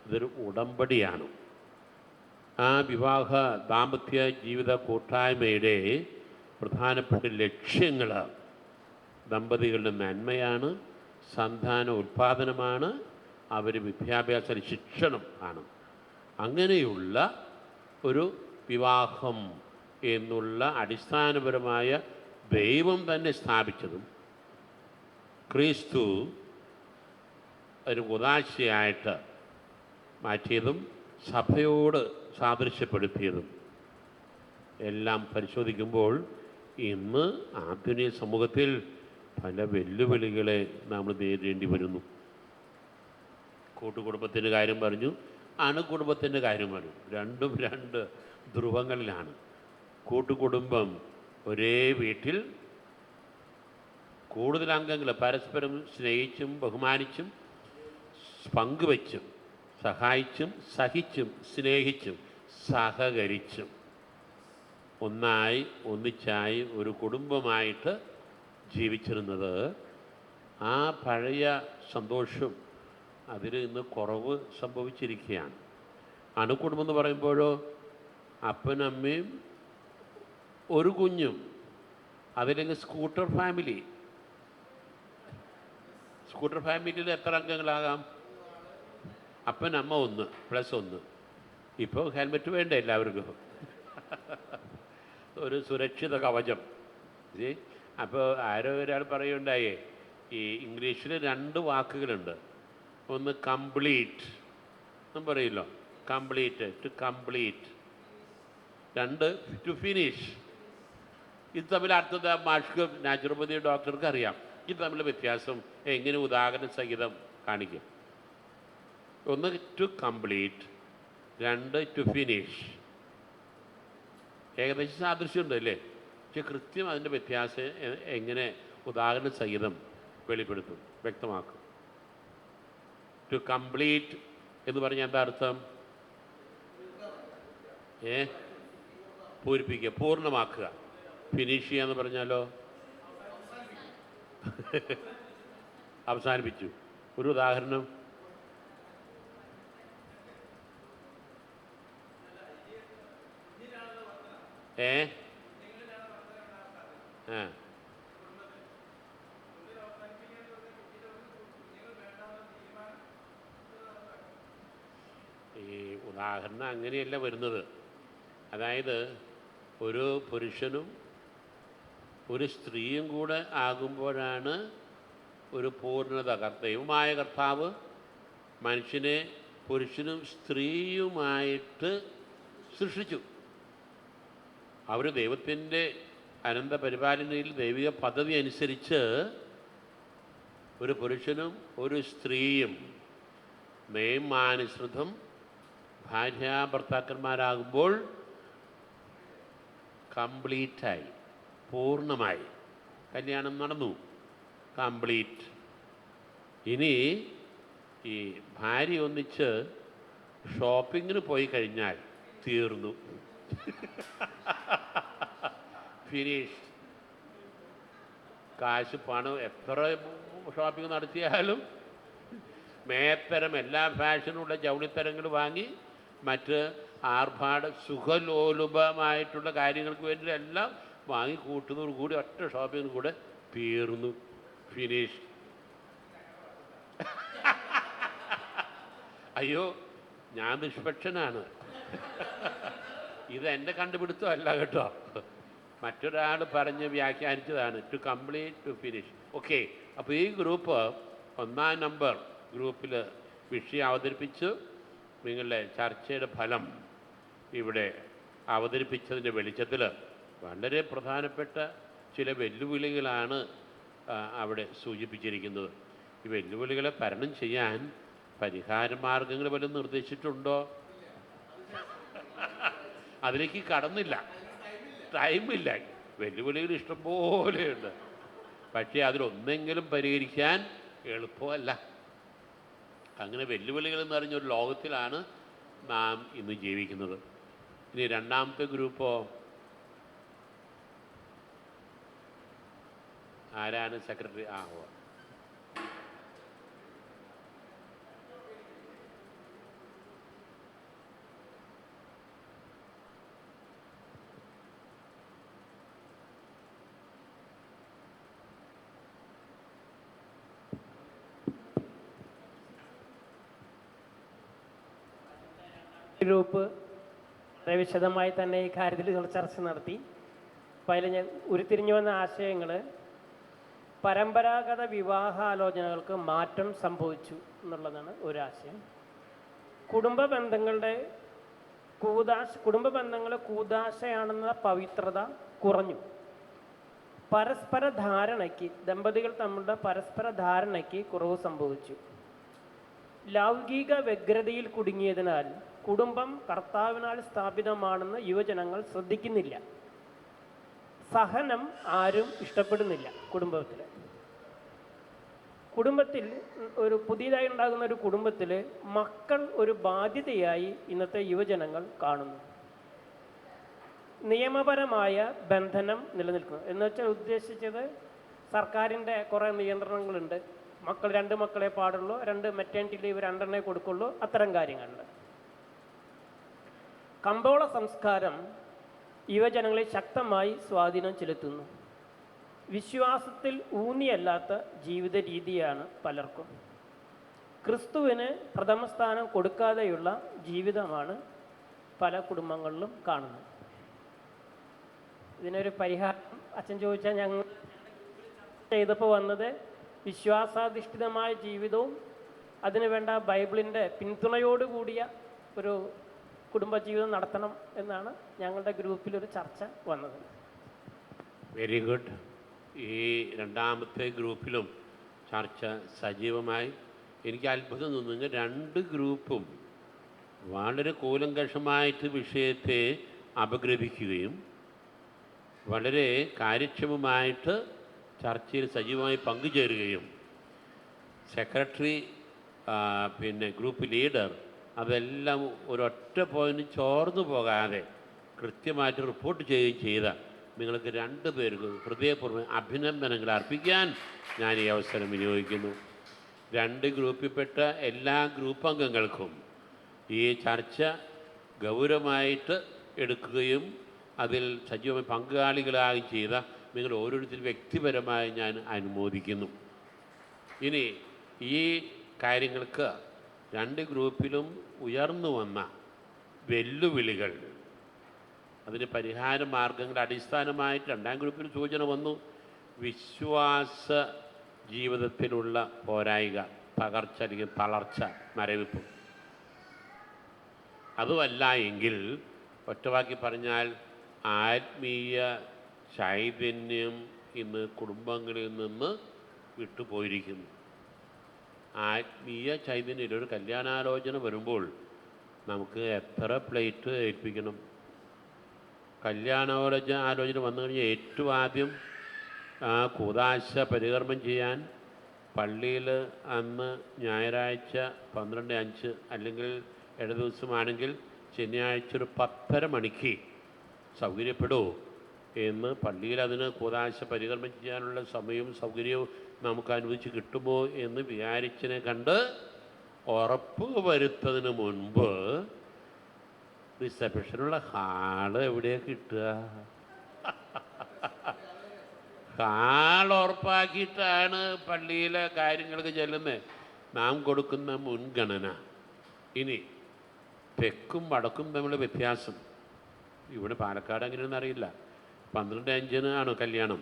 ഇതൊരു ഉടമ്പടിയാണ്. ആ വിവാഹ ദാമ്പത്യ ജീവിത കൂട്ടായ്മയുടെ പ്രധാനപ്പെട്ട ലക്ഷ്യങ്ങൾ ദമ്പതികളുടെ നന്മയാണ്, സന്താന ഉൽപാദനമാണ്, അവർ വിദ്യാഭ്യാസ ശിക്ഷണം ആണ്. അങ്ങനെയുള്ള ഒരു വിവാഹം എന്നുള്ള അടിസ്ഥാനപരമായ ദൈവം തന്നെ സ്ഥാപിച്ചതും ക്രിസ്തു ഒരു ഉദാശയായിട്ട് മാറ്റിയതും സഭയോട് സാദൃശ്യപ്പെടുത്തിയതും എല്ലാം പരിശോധിക്കുമ്പോൾ ഇന്ന് ആധുനിക സമൂഹത്തിൽ പല വെല്ലുവിളികളെ നമ്മൾ നേരിടേണ്ടി വരുന്നു. കൂട്ടുകുടുംബത്തിൻ്റെ കാര്യം പറഞ്ഞു, അണുകുടുംബത്തിൻ്റെ കാര്യം പറഞ്ഞു. രണ്ടും 2 ധ്രുവങ്ങളിലാണ്. കൂട്ടുകുടുംബം ഒരേ വീട്ടിൽ കൂടുതൽ അംഗങ്ങൾ പരസ്പരം സ്നേഹിച്ചും ബഹുമാനിച്ചും പങ്കുവച്ചും സഹായിച്ചും സഹിച്ചും സ്നേഹിച്ചും സഹകരിച്ചും ഒന്നിച്ചായി ഒരു കുടുംബമായിട്ട് ജീവിച്ചിരുന്നത്. ആ പഴയ സന്തോഷം അതിൽ ഇന്ന് കുറവ് സംഭവിച്ചിരിക്കുകയാണ്. അണുകുടുംബം എന്ന് പറയുമ്പോഴോ അപ്പനമ്മയും ഒരു കുഞ്ഞും, അതില്ലെങ്കിൽ സ്കൂട്ടർ ഫാമിലിയിൽ എത്ര അംഗങ്ങളാകാം? അപ്പൻ അമ്മ 1 + 1. ഇപ്പോൾ ഹെൽമെറ്റ് വേണ്ട എല്ലാവർക്കും, ഒരു സുരക്ഷിത കവചം. അപ്പോൾ ആരോ ഒരാൾ പറയുണ്ടായേ, ഈ ഇംഗ്ലീഷിൽ 2 വാക്കുകളുണ്ട്. ഒന്ന് കംപ്ലീറ്റ് എന്നും പറയില്ലോ, complete, to complete. 2 to finish. ഇത് തമ്മിൽ അടുത്തത് മാഷ്ക്ക് നാച്ചുറോപ്പതി ഡോക്ടർക്ക് അറിയാം. ഇത് തമ്മിൽ വ്യത്യാസം എങ്ങനെ ഉദാഹരണ സഹിതം കാണിക്കും? 1 ടു കംപ്ലീറ്റ്, 2 ടു ഫിനിഷ്. ഏകദേശം സാദൃശ്യമുണ്ട് അല്ലേ? പക്ഷെ കൃത്യം അതിൻ്റെ വ്യത്യാസം എങ്ങനെ ഉദാഹരണ സഹിതം വെളിപ്പെടുത്തും, വ്യക്തമാക്കും. ടു കംപ്ലീറ്റ് എന്ന് പറഞ്ഞാൽ എന്താ അർത്ഥം? പൂരിപ്പിക്കുക, പൂർണ്ണമാക്കുക. ഫിനിഷ് ചെയ്യുക എന്ന് പറഞ്ഞാലോ അവസാനിപ്പിച്ചു. ഒരു ഉദാഹരണം. ആ ഈ ഉദാഹരണം അങ്ങനെയല്ല വരുന്നത്. അതായത് ഒരു പുരുഷനും ഒരു സ്ത്രീയും കൂടെ ആകുമ്പോഴാണ് ഒരു പൂർണ്ണത. ദൈവമായ കർത്താവ് മനുഷ്യനെ പുരുഷനും സ്ത്രീയുമായിട്ട് സൃഷ്ടിച്ചു. അവർ ദൈവത്തിൻ്റെ അനന്ത പരിപാലനയിൽ ദൈവിക പദ്ധതി അനുസരിച്ച് ഒരു പുരുഷനും ഒരു സ്ത്രീയും നിയമാനുസൃതം ഭാര്യാഭർത്താക്കന്മാരാകുമ്പോൾ കംപ്ലീറ്റായി, പൂർണ്ണമായി കല്യാണം നടന്നു. കംപ്ലീറ്റ്. ഇനി ഈ ഭാര്യ ഒന്നിച്ച് ഷോപ്പിങ്ങിന് പോയി കഴിഞ്ഞാൽ തീർന്നു. ഫിനിഷ്. കാശ് പണം എത്ര ഷോപ്പിംഗ് നടത്തിയാലും മേത്തരം എല്ലാ ഫാഷനുള്ള ജൗളിത്തരങ്ങൾ വാങ്ങി മറ്റ് ആർഭാട സുഖലോലുപമായിട്ടുള്ള കാര്യങ്ങൾക്ക് വേണ്ടി എല്ലാം വാങ്ങി കൂട്ടുന്നതോടു കൂടി ഒറ്റ ഷോപ്പിങ്ങിന് കൂടെ തീർന്നു. ഫിനിഷ്. അയ്യോ, ഞാൻ നിഷ്പക്ഷനാണ്. ഇതെൻ്റെ കണ്ടുപിടുത്തമല്ല കേട്ടോ, മറ്റൊരാൾ പറഞ്ഞ് വ്യാഖ്യാനിച്ചതാണ്. To complete, to finish. Okay. അപ്പോൾ ഈ ഗ്രൂപ്പ് 1-ാം നമ്പർ ഗ്രൂപ്പിൽ വിഷയം അവതരിപ്പിച്ച് നിങ്ങളുടെ ചർച്ചയുടെ ഫലം ഇവിടെ അവതരിപ്പിച്ചതിൻ്റെ വെളിച്ചത്തിൽ വളരെ പ്രധാനപ്പെട്ട ചില വെല്ലുവിളികളാണ് അവിടെ സൂചിപ്പിച്ചിരിക്കുന്നത്. ഈ വെല്ലുവിളികളെ തരണം ചെയ്യാൻ പരിഹാര മാർഗങ്ങൾ വല്ലതും നിർദ്ദേശിച്ചിട്ടുണ്ടോ? അതിലേക്ക് കടന്നില്ല, ടൈമില്ല. വെല്ലുവിളികൾ ഇഷ്ടംപോലെയുണ്ട്. പക്ഷേ അതിലൊന്നെങ്കിലും പരിഹരിക്കാൻ എളുപ്പമല്ല. അങ്ങനെ വെല്ലുവിളികൾ എന്ന് പറഞ്ഞൊരു ലോകത്തിലാണ് നാം ഇന്ന് ജീവിക്കുന്നത്. ഇനി 2-ാമത്തെ ഗ്രൂപ്പോ? ആരാണ് സെക്രട്ടറി? ഗ്രൂപ്പ് വളരെ വിശദമായി തന്നെ ഈ കാര്യത്തിൽ ചർച്ച നടത്തി. അപ്പോൾ അതിൽ ഞാൻ ഉരുത്തിരിഞ്ഞു വന്ന ആശയങ്ങൾ, പരമ്പരാഗത വിവാഹാലോചനകൾക്ക് മാറ്റം സംഭവിച്ചു എന്നുള്ളതാണ് ഒരാശയം. കുടുംബ ബന്ധങ്ങൾ കൂദാശയാണെന്ന പവിത്രത കുറഞ്ഞു. പരസ്പര ധാരണയ്ക്ക്, ദമ്പതികൾ തമ്മിലുള്ള പരസ്പര ധാരണയ്ക്ക് കുറവ് സംഭവിച്ചു. ലൗകിക വ്യഗ്രതയിൽ കുടുങ്ങിയതിനാൽ കുടുംബം കർത്താവിനാൽ സ്ഥാപിതമാണെന്ന് യുവജനങ്ങൾ ശ്രദ്ധിക്കുന്നില്ല. സഹനം ആരും ഇഷ്ടപ്പെടുന്നില്ല. കുടുംബത്തിൽ ഒരു പുതിയതായി ഉണ്ടാകുന്ന ഒരു കുടുംബത്തിൽ മക്കൾ ഒരു ബാധ്യതയായി ഇന്നത്തെ യുവജനങ്ങൾ കാണുന്നു. നിയമപരമായ ബന്ധനം നിലനിൽക്കുന്നു എന്ന് വെച്ചാൽ ഉദ്ദേശിച്ചത് സർക്കാരിൻ്റെ കുറേ നിയന്ത്രണങ്ങളുണ്ട്. 2 മക്കളെ പാടുള്ളൂ, 2 മെറ്റേണിറ്റി ലീവ് 2 കൊടുക്കുള്ളൂ, അത്തരം കാര്യങ്ങളുണ്ട്. കമ്പോള സംസ്കാരം യുവജനങ്ങളെ ശക്തമായി സ്വാധീനം ചെലുത്തുന്നു. വിശ്വാസത്തിൽ ഊന്നിയല്ലാത്ത ജീവിത രീതിയാണ് പലർക്കും. ക്രിസ്തുവിന് പ്രഥമ സ്ഥാനം കൊടുക്കാതെയുള്ള ജീവിതമാണ് പല കുടുംബങ്ങളിലും കാണുന്നത്. ഇതിനൊരു പരിഹാരം അച്ഛൻ ചോദിച്ചാൽ ഞങ്ങൾ ചെയ്തപ്പോൾ വന്നത് വിശ്വാസാധിഷ്ഠിതമായ ജീവിതവും അതിനു വേണ്ട ബൈബിളിൻ്റെ പിന്തുണയോടുകൂടിയ ഒരു കുടുംബജീവിതം നടത്തണം എന്നാണ് ഞങ്ങളുടെ ഗ്രൂപ്പിലൊരു ചർച്ച വന്നത്. Very good. ഈ രണ്ടാമത്തെ ഗ്രൂപ്പിലും ചർച്ച സജീവമായി. എനിക്ക് അത്ഭുതം തോന്നുന്നു, രണ്ട് ഗ്രൂപ്പും വളരെ കൂലങ്കഷമായിട്ട് വിഷയത്തെ അപഗ്രഥിക്കുകയും വളരെ കാര്യക്ഷമമായിട്ട് ചർച്ചയിൽ സജീവമായി പങ്കുചേരുകയും സെക്രട്ടറി പിന്നെ ഗ്രൂപ്പ് ലീഡർ അതെല്ലാം ഒരൊറ്റ പോയിന്റ് ചോർന്നു പോകാതെ കൃത്യമായിട്ട് റിപ്പോർട്ട് ചെയ്യുകയും ചെയ്ത നിങ്ങൾക്ക് രണ്ട് പേർക്ക് ഹൃദയപൂർവ്വം അഭിനന്ദനങ്ങൾ അർപ്പിക്കാൻ ഞാൻ ഈ അവസരം വിനിയോഗിക്കുന്നു. രണ്ട് ഗ്രൂപ്പിൽപ്പെട്ട എല്ലാ ഗ്രൂപ്പ് അംഗങ്ങൾക്കും ഈ ചർച്ച ഗൗരവമായിട്ട് എടുക്കുകയും അതിൽ സജീവമായി പങ്കാളികളാകുകയും ചെയ്ത നിങ്ങൾ ഓരോരുത്തരും വ്യക്തിപരമായി ഞാൻ അനുമോദിക്കുന്നു. ഇനി ഈ കാര്യങ്ങൾക്ക് രണ്ട് ഗ്രൂപ്പിലും ഉയർന്നു വന്ന വെല്ലുവിളികൾ, അതിന് പരിഹാര മാർഗങ്ങളുടെ അടിസ്ഥാനമായിട്ട് രണ്ടാം ഗ്രൂപ്പിന് സൂചന വന്നു. വിശ്വാസ ജീവിതത്തിലുള്ള പോരായിക, തകർച്ച അല്ലെങ്കിൽ തളർച്ച, മരവിപ്പ്. അതുമല്ല എങ്കിൽ ഒറ്റവാക്കി പറഞ്ഞാൽ ആത്മീയ ചൈതന്യം ഇന്ന് കുടുംബങ്ങളിൽ നിന്ന് വിട്ടുപോയിരിക്കുന്നു. ആത്മീയ ചൈതന്യം, ഒരു കല്യാണാലോചന വരുമ്പോൾ നമുക്ക് എത്ര പ്ലേറ്റ് ഏൽപ്പിക്കണം? ആലോചന വന്നു കഴിഞ്ഞാൽ ഏറ്റവും ആദ്യം കൂദാശ പരികർമ്മം ചെയ്യാൻ പള്ളിയിൽ അന്ന് ഞായറാഴ്ച 12:05 അല്ലെങ്കിൽ ഇട ദിവസമാണെങ്കിൽ ശനിയാഴ്ച ഒരു 10:30 മണിക്ക് സൗകര്യപ്പെടുമോ എന്ന് പള്ളിയിൽ അതിന് കൂദാശ പരികർമ്മം ചെയ്യാനുള്ള സമയവും സൗകര്യവും നമുക്ക് അനുവദിച്ച് കിട്ടുമോ എന്ന് വിചാരിച്ചതിനെ കണ്ട് ഉറപ്പ് വരുത്തതിന് മുൻപ് റിസപ്ഷനുള്ള ഹാള് എവിടെയാണ് കിട്ടുക? ഹാൾ ഉറപ്പാക്കിയിട്ടാണ് പള്ളിയിലെ കാര്യങ്ങൾക്ക് ചെല്ലുന്നത്. നാം കൊടുക്കുന്ന മുൻഗണന. ഇനി തെക്കും വടക്കും തമ്മിലുള്ള വ്യത്യാസം ഇവിടെ പാലക്കാട് അങ്ങനെയൊന്നും അറിയില്ല. 12:05 ആണോ കല്യാണം?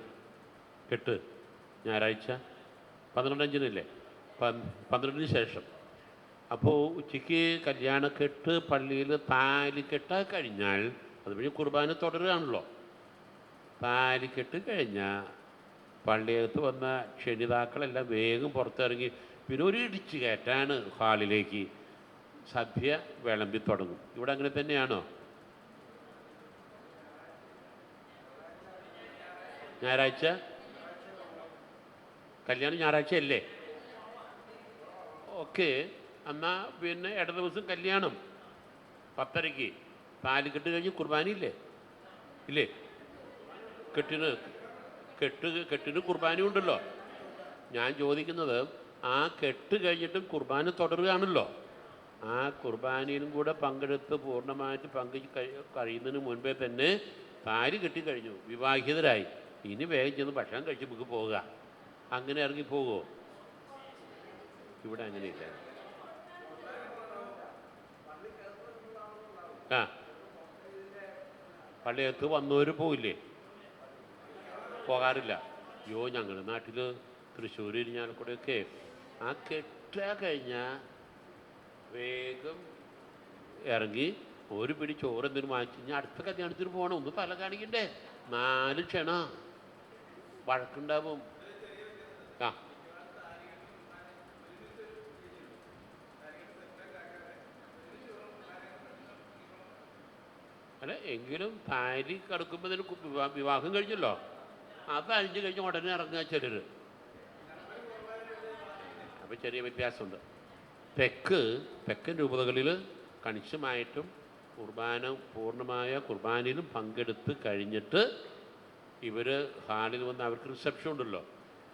കെട്ട് ഞായറാഴ്ച 12:05 12-ന് ശേഷം. അപ്പോൾ ഉച്ചയ്ക്ക് കല്യാണക്കെട്ട് പള്ളിയിൽ താലിക്കെട്ട് കഴിഞ്ഞാൽ അതുവഴി കുർബാന തുടരുകയാണല്ലോ. താലിക്കെട്ട് കഴിഞ്ഞാൽ പള്ളിയകത്ത് വന്ന ക്ഷണിതാക്കളെല്ലാം വേഗം പുറത്തിറങ്ങി പിന്നെ ഒരു ഇടിച്ച് കയറ്റാണ് ഹാളിലേക്ക് സദ്യ വിളമ്പി തുടങ്ങും. ഇവിടെ അങ്ങനെ തന്നെയാണോ? ഞായറാഴ്ച കല്യാണം ഞായറാഴ്ച അല്ലേ? ഓക്കെ, എന്നാൽ പിന്നെ ഇട ദിവസം കല്യാണം 10:30. താലിക്കെട്ട് കഴിഞ്ഞ് കുർബാനയില്ലേ? ഇല്ലേ? കെട്ടിന് കുർബാന ഉണ്ടല്ലോ. ഞാൻ ചോദിക്കുന്നത്, ആ കെട്ട് കഴിഞ്ഞിട്ടും കുർബാന തുടരുകയാണല്ലോ. ആ കുർബാനയിലും കൂടെ പങ്കെടുത്ത് പൂർണ്ണമായിട്ട് കഴിയുന്നതിന് മുൻപേ തന്നെ താലി കെട്ടിക്കഴിഞ്ഞു, വിവാഹിതരായി. ഇനി വേഗം ചെന്ന് ഭക്ഷണം കഴിച്ച് നമുക്ക് പോവുക. അങ്ങനെ ഇറങ്ങി പോകുമോ? ഇവിടെ അങ്ങനെയില്ല. ആ പള്ളിയകത്ത് വന്നവർ പോയില്ലേ? പോകാറില്ല. അയ്യോ, ഞങ്ങളുടെ നാട്ടിൽ തൃശ്ശൂർ ഇരിഞ്ഞാലക്കുടയൊക്കെ ആ കെട്ട കഴിഞ്ഞാൽ വേഗം ഇറങ്ങി ഒരു പിടി ചോറ് എന്തെങ്കിലും വാങ്ങിച്ചു കഴിഞ്ഞാൽ അടുത്ത കല്യാണത്തിന് പോകണം. ഒന്ന് തല കാണിക്കണ്ടേ? 4 ക്ഷണ വഴക്കുണ്ടാവും. ആ അല്ല, എങ്കിലും താലി കിടക്കുമ്പോൾ വിവാഹം കഴിഞ്ഞല്ലോ. അത് അഴിഞ്ഞ് കഴിഞ്ഞ് ഉടനെ ഇറങ്ങുക ചിലർ. അപ്പം ചെറിയ വ്യത്യാസമുണ്ട്. തെക്കൻ രൂപതകളിൽ കണിശമായിട്ടും പൂർണ്ണമായ കുർബാനയിലും പങ്കെടുത്ത് കഴിഞ്ഞിട്ട് ഇവർ ഹാളിൽ വന്ന് അവർക്ക് റിസപ്ഷൻ ഉണ്ടല്ലോ.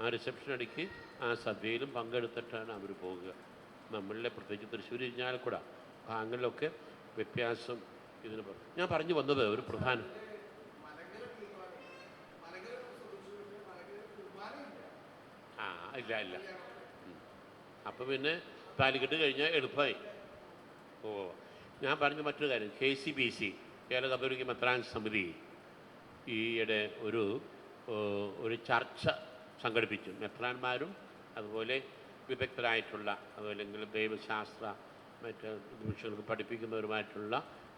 ആ റിസപ്ഷൻ അടിക്ക് ആ സദ്യയിലും പങ്കെടുത്തിട്ടാണ് അവർ പോകുക. നമ്മളിലെ പ്രത്യേകിച്ച് തൃശ്ശൂർ ഇരിഞ്ഞാലക്കുട ഭാഗങ്ങളിലൊക്കെ വ്യത്യാസം ഇതിന് ഞാൻ പറഞ്ഞു വന്നത് ഒരു പ്രധാന ഇല്ല. അപ്പം പിന്നെ താലിക്കെട്ട് കഴിഞ്ഞാൽ എളുപ്പമായി. ഞാൻ പറഞ്ഞ മറ്റൊരു കാര്യം, KCBC കേരള കത്തോലിക്ക മെത്രാൻ സമിതി ഈയിടെ ഒരു ചർച്ച സംഘടിപ്പിച്ചു. മെത്രാന്മാരും അതുപോലെ വിദഗ്ധരായിട്ടുള്ള, അതുപോലെ ദൈവശാസ്ത്ര മറ്റ് നിമിഷങ്ങൾക്ക് പഠിപ്പിക്കുന്നവരുമായിട്ടുള്ള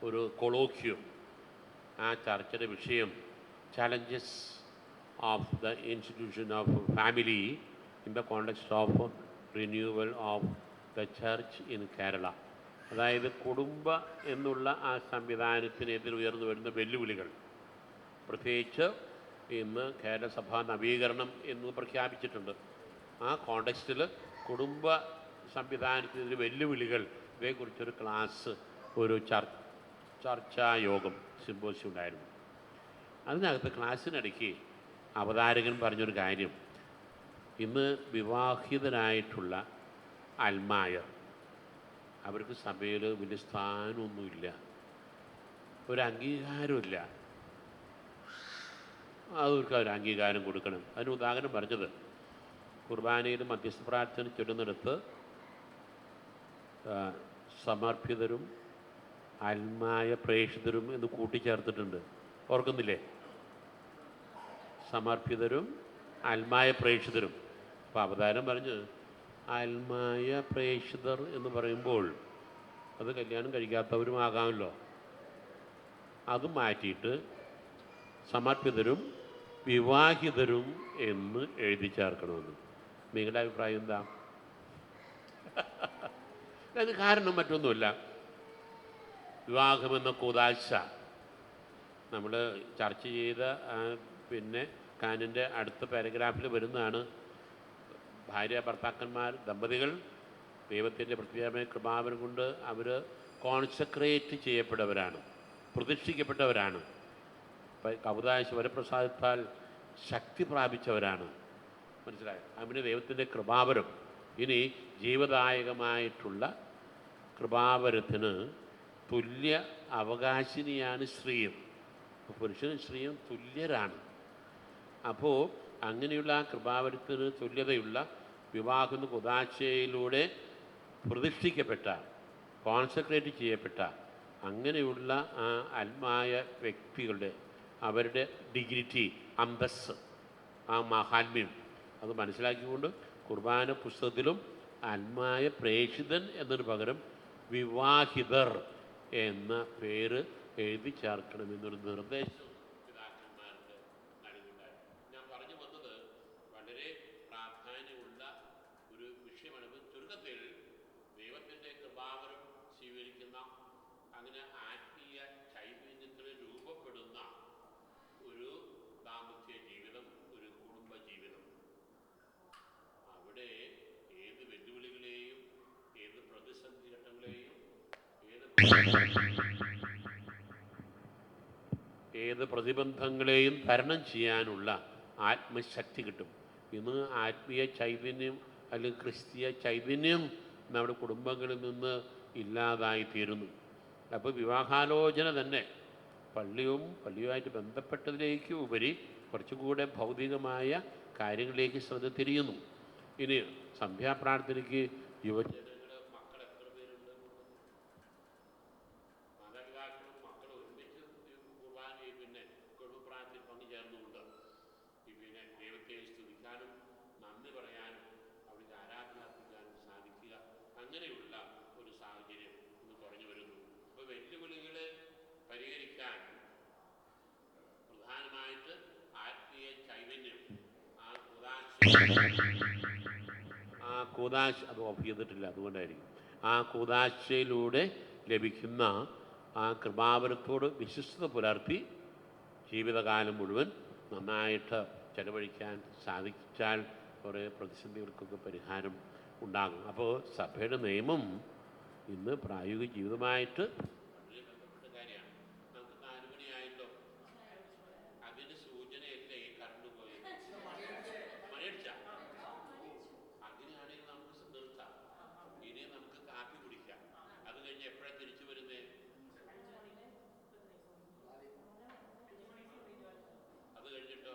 ഒരു കൊളോക്യം. ആ ചർച്ചയുടെ വിഷയം challenges of the institution of family in the context of renewal of the church in Kerala. അതായത് കുടുംബ എന്നുള്ള ആ സംവിധാനത്തിനെതിരെ ഉയർന്നു വരുന്ന വെല്ലുവിളികൾ, പ്രത്യേകിച്ച് ഇന്ന് കേരള സഭാ നവീകരണം എന്ന് പ്രഖ്യാപിച്ചിട്ടുണ്ട്. ആ കോണ്ടെക്സ്റ്റിൽ കുടുംബ സംവിധാനത്തിനെതിരെ വെല്ലുവിളികൾ ഇതേക്കുറിച്ചൊരു ക്ലാസ്, ഒരു ചർച്ചായോഗം, സിമ്പോസിയം ഉണ്ടായിരുന്നു. അതിനകത്ത് ക്ലാസ്സിനിടയ്ക്ക് അവതാരകൻ പറഞ്ഞൊരു കാര്യം, ഇന്ന് വിവാഹിതരായിട്ടുള്ള അൽമായർ, അവർക്ക് സഭയിൽ വലിയ സ്ഥാനമൊന്നുമില്ല, ഒരു അംഗീകാരമില്ല. അവർക്ക് ഒരു അംഗീകാരം കൊടുക്കണം. അതിന് ഉദാഹരണം പറഞ്ഞത്, കുർബാനയിൽ മധ്യസ്ഥ പ്രാർത്ഥന ചൊല്ലുന്നിടത്ത് സമർപ്പിതരും അൽമായ പ്രേക്ഷിതരും എന്ന് കൂട്ടിച്ചേർത്തിട്ടുണ്ട്. ഓർക്കുന്നില്ലേ? സമർപ്പിതരും അൽമായ പ്രേക്ഷിതരും. അപ്പോൾ അവതാരം പറഞ്ഞ് അൽമായ പ്രേക്ഷിതർ എന്ന് പറയുമ്പോൾ അത് കല്യാണം കഴിക്കാത്തവരും ആകാമല്ലോ. അത് മാറ്റിയിട്ട് സമർപ്പിതരും വിവാഹിതരും എന്ന് എഴുതി ചേർക്കണമെന്ന്. നിങ്ങളുടെ അഭിപ്രായം എന്താ? അതിന് കാരണം മറ്റൊന്നുമില്ല. വിവാഹമെന്ന കൂദാശ നമ്മൾ ചർച്ച ചെയ്ത പിന്നെ കാനിൻ്റെ അടുത്ത പാരഗ്രാഫിൽ വരുന്നതാണ്. ഭാര്യ ഭർത്താക്കന്മാർ ദമ്പതികൾ ദൈവത്തിൻ്റെ പ്രത്യേകമായ കൃപാവരം കൊണ്ട് അവർ കോൺസെക്രേറ്റ് ചെയ്യപ്പെട്ടവരാണ്, പ്രതിഷ്ഠിക്കപ്പെട്ടവരാണ്, കൗദാശ വരപ്രസാദത്താൽ ശക്തി പ്രാപിച്ചവരാണ്. മനസ്സിലായോ? അങ്ങനെ ദൈവത്തിൻ്റെ കൃപാവരം. ഇനി ജീവദായകമായിട്ടുള്ള കൃപാവരത്തിന് തുല്യ അവകാശിനിയാണ് സ്ത്രീയും. പുരുഷനും സ്ത്രീയും തുല്യരാണ്. അപ്പോൾ അങ്ങനെയുള്ള ആ കൃപാവരത്തിന് തുല്യതയുള്ള വിവാഹം കുദാശയിലൂടെ പ്രതിഷ്ഠിക്കപ്പെട്ട, കോൺസെൻട്രേറ്റ് ചെയ്യപ്പെട്ട അങ്ങനെയുള്ള ആ അൽമായ വ്യക്തികളുടെ അവരുടെ ഡിഗ്നിറ്റി, അന്തസ്സ്, ആ മഹാത്മ്യം അത് മനസ്സിലാക്കിക്കൊണ്ട് കുർബാന പുസ്തകത്തിലും അൽമായ പ്രേക്ഷിതൻ എന്നതിന് പകരം വിവാഹിതർ എന്ന പേര് എഴുതി ചേർക്കണമെന്നൊരു നിർദ്ദേശം പിതാക്കന്മാർക്ക് നൽകുന്നുണ്ടായിരുന്നു. ഞാൻ പറഞ്ഞു വന്നത് വളരെ പ്രാധാന്യമുള്ള ഒരു വിഷയമാണ്. ചുരുക്കത്തിൽ ദൈവത്തിൻ്റെ കൃപാവരം സ്വീകരിക്കുന്ന, അങ്ങനെ ആത്മീയ ചൈതന്യത്തിൽ രൂപപ്പെടുന്ന ഒരു ദാമ്പത്യ ജീവിതം, ഒരു കുടുംബ ജീവിതം, അവിടെ ഏത് വെല്ലുവിളികളെയും ഏത് പ്രതിസന്ധി ഘട്ടങ്ങളെയും ഏത് പ്രതിബന്ധങ്ങളെയും തരണം ചെയ്യാനുള്ള ആത്മശക്തി കിട്ടും. ഇന്ന് ആത്മീയ ചൈതന്യം അല്ലെങ്കിൽ ക്രിസ്തീയ ചൈതന്യം നമ്മുടെ കുടുംബങ്ങളിൽ നിന്ന് ഇല്ലാതായിത്തീരുന്നു. അപ്പോൾ വിവാഹാലോചന തന്നെ പള്ളിയുമായിട്ട് ബന്ധപ്പെട്ടതിലേക്ക് ഉപരി കുറച്ചുകൂടെ ഭൗതികമായ കാര്യങ്ങളിലേക്ക് ശ്രദ്ധ തിരിയുന്നു. ഇനി സന്ധ്യാപ്രാർത്ഥനയ്ക്ക് യുവജനങ്ങൾ, മക്കൾ എത്ര പേരുണ്ട്? മാതാപിതാക്കളും മക്കളും ഒരുമിച്ച് കുർബാനയിൽ പിന്നെ കുടുംബപ്രാർത്ഥനയിൽ പങ്കുചേർന്നുകൊണ്ട് പിന്നെ ദൈവത്തെ സ്തുതിക്കാനും നന്ദി പറയാനും അവിടുത്തെ ആരാധന അർപ്പിക്കാനും സാധിക്കുക, അങ്ങനെയുള്ള ഒരു സാഹചര്യം ഇന്ന് കുറഞ്ഞു വരുന്നു. അപ്പോൾ വെല്ലുവിളികളെ പരിഹരിക്കാൻ പ്രധാനമായിട്ട് ആത്മീയ ചൈതന്യം, ആ കൂദാശ അത് ഓഫ് ചെയ്തിട്ടില്ല, അതുകൊണ്ടായിരിക്കും. ആ കൂദാശയിലൂടെ ലഭിക്കുന്ന ആ കൃപാവരത്തോട് വിശ്വസ്തത പുലർത്തി ജീവിതകാലം മുഴുവൻ നന്നായിട്ട് ചെലവഴിക്കാൻ സാധിച്ചാൽ കുറേ പ്രതിസന്ധികൾക്കൊക്കെ പരിഹാരം ഉണ്ടാകും. അപ്പോൾ സഭയുടെ നിയമം ഇന്ന് പ്രായോഗിക ജീവിതമായിട്ട് വളരെ ബന്ധപ്പെട്ട കാര്യമാണ്. നമുക്ക് 4 മണിയായല്ലോ, അതിന് സൂചനയല്ലേ ഈ കറണ്ട് പോയത്? മഴയടിച്ച അങ്ങനെയാണെങ്കിൽ നമുക്ക് നിർത്താം. ഇനി നമുക്ക് കാപ്പി കുടിക്കാം. അത് കഴിഞ്ഞ് എപ്പോഴാണ് തിരിച്ചു വരുന്നത്? അത് കഴിഞ്ഞിട്ടോ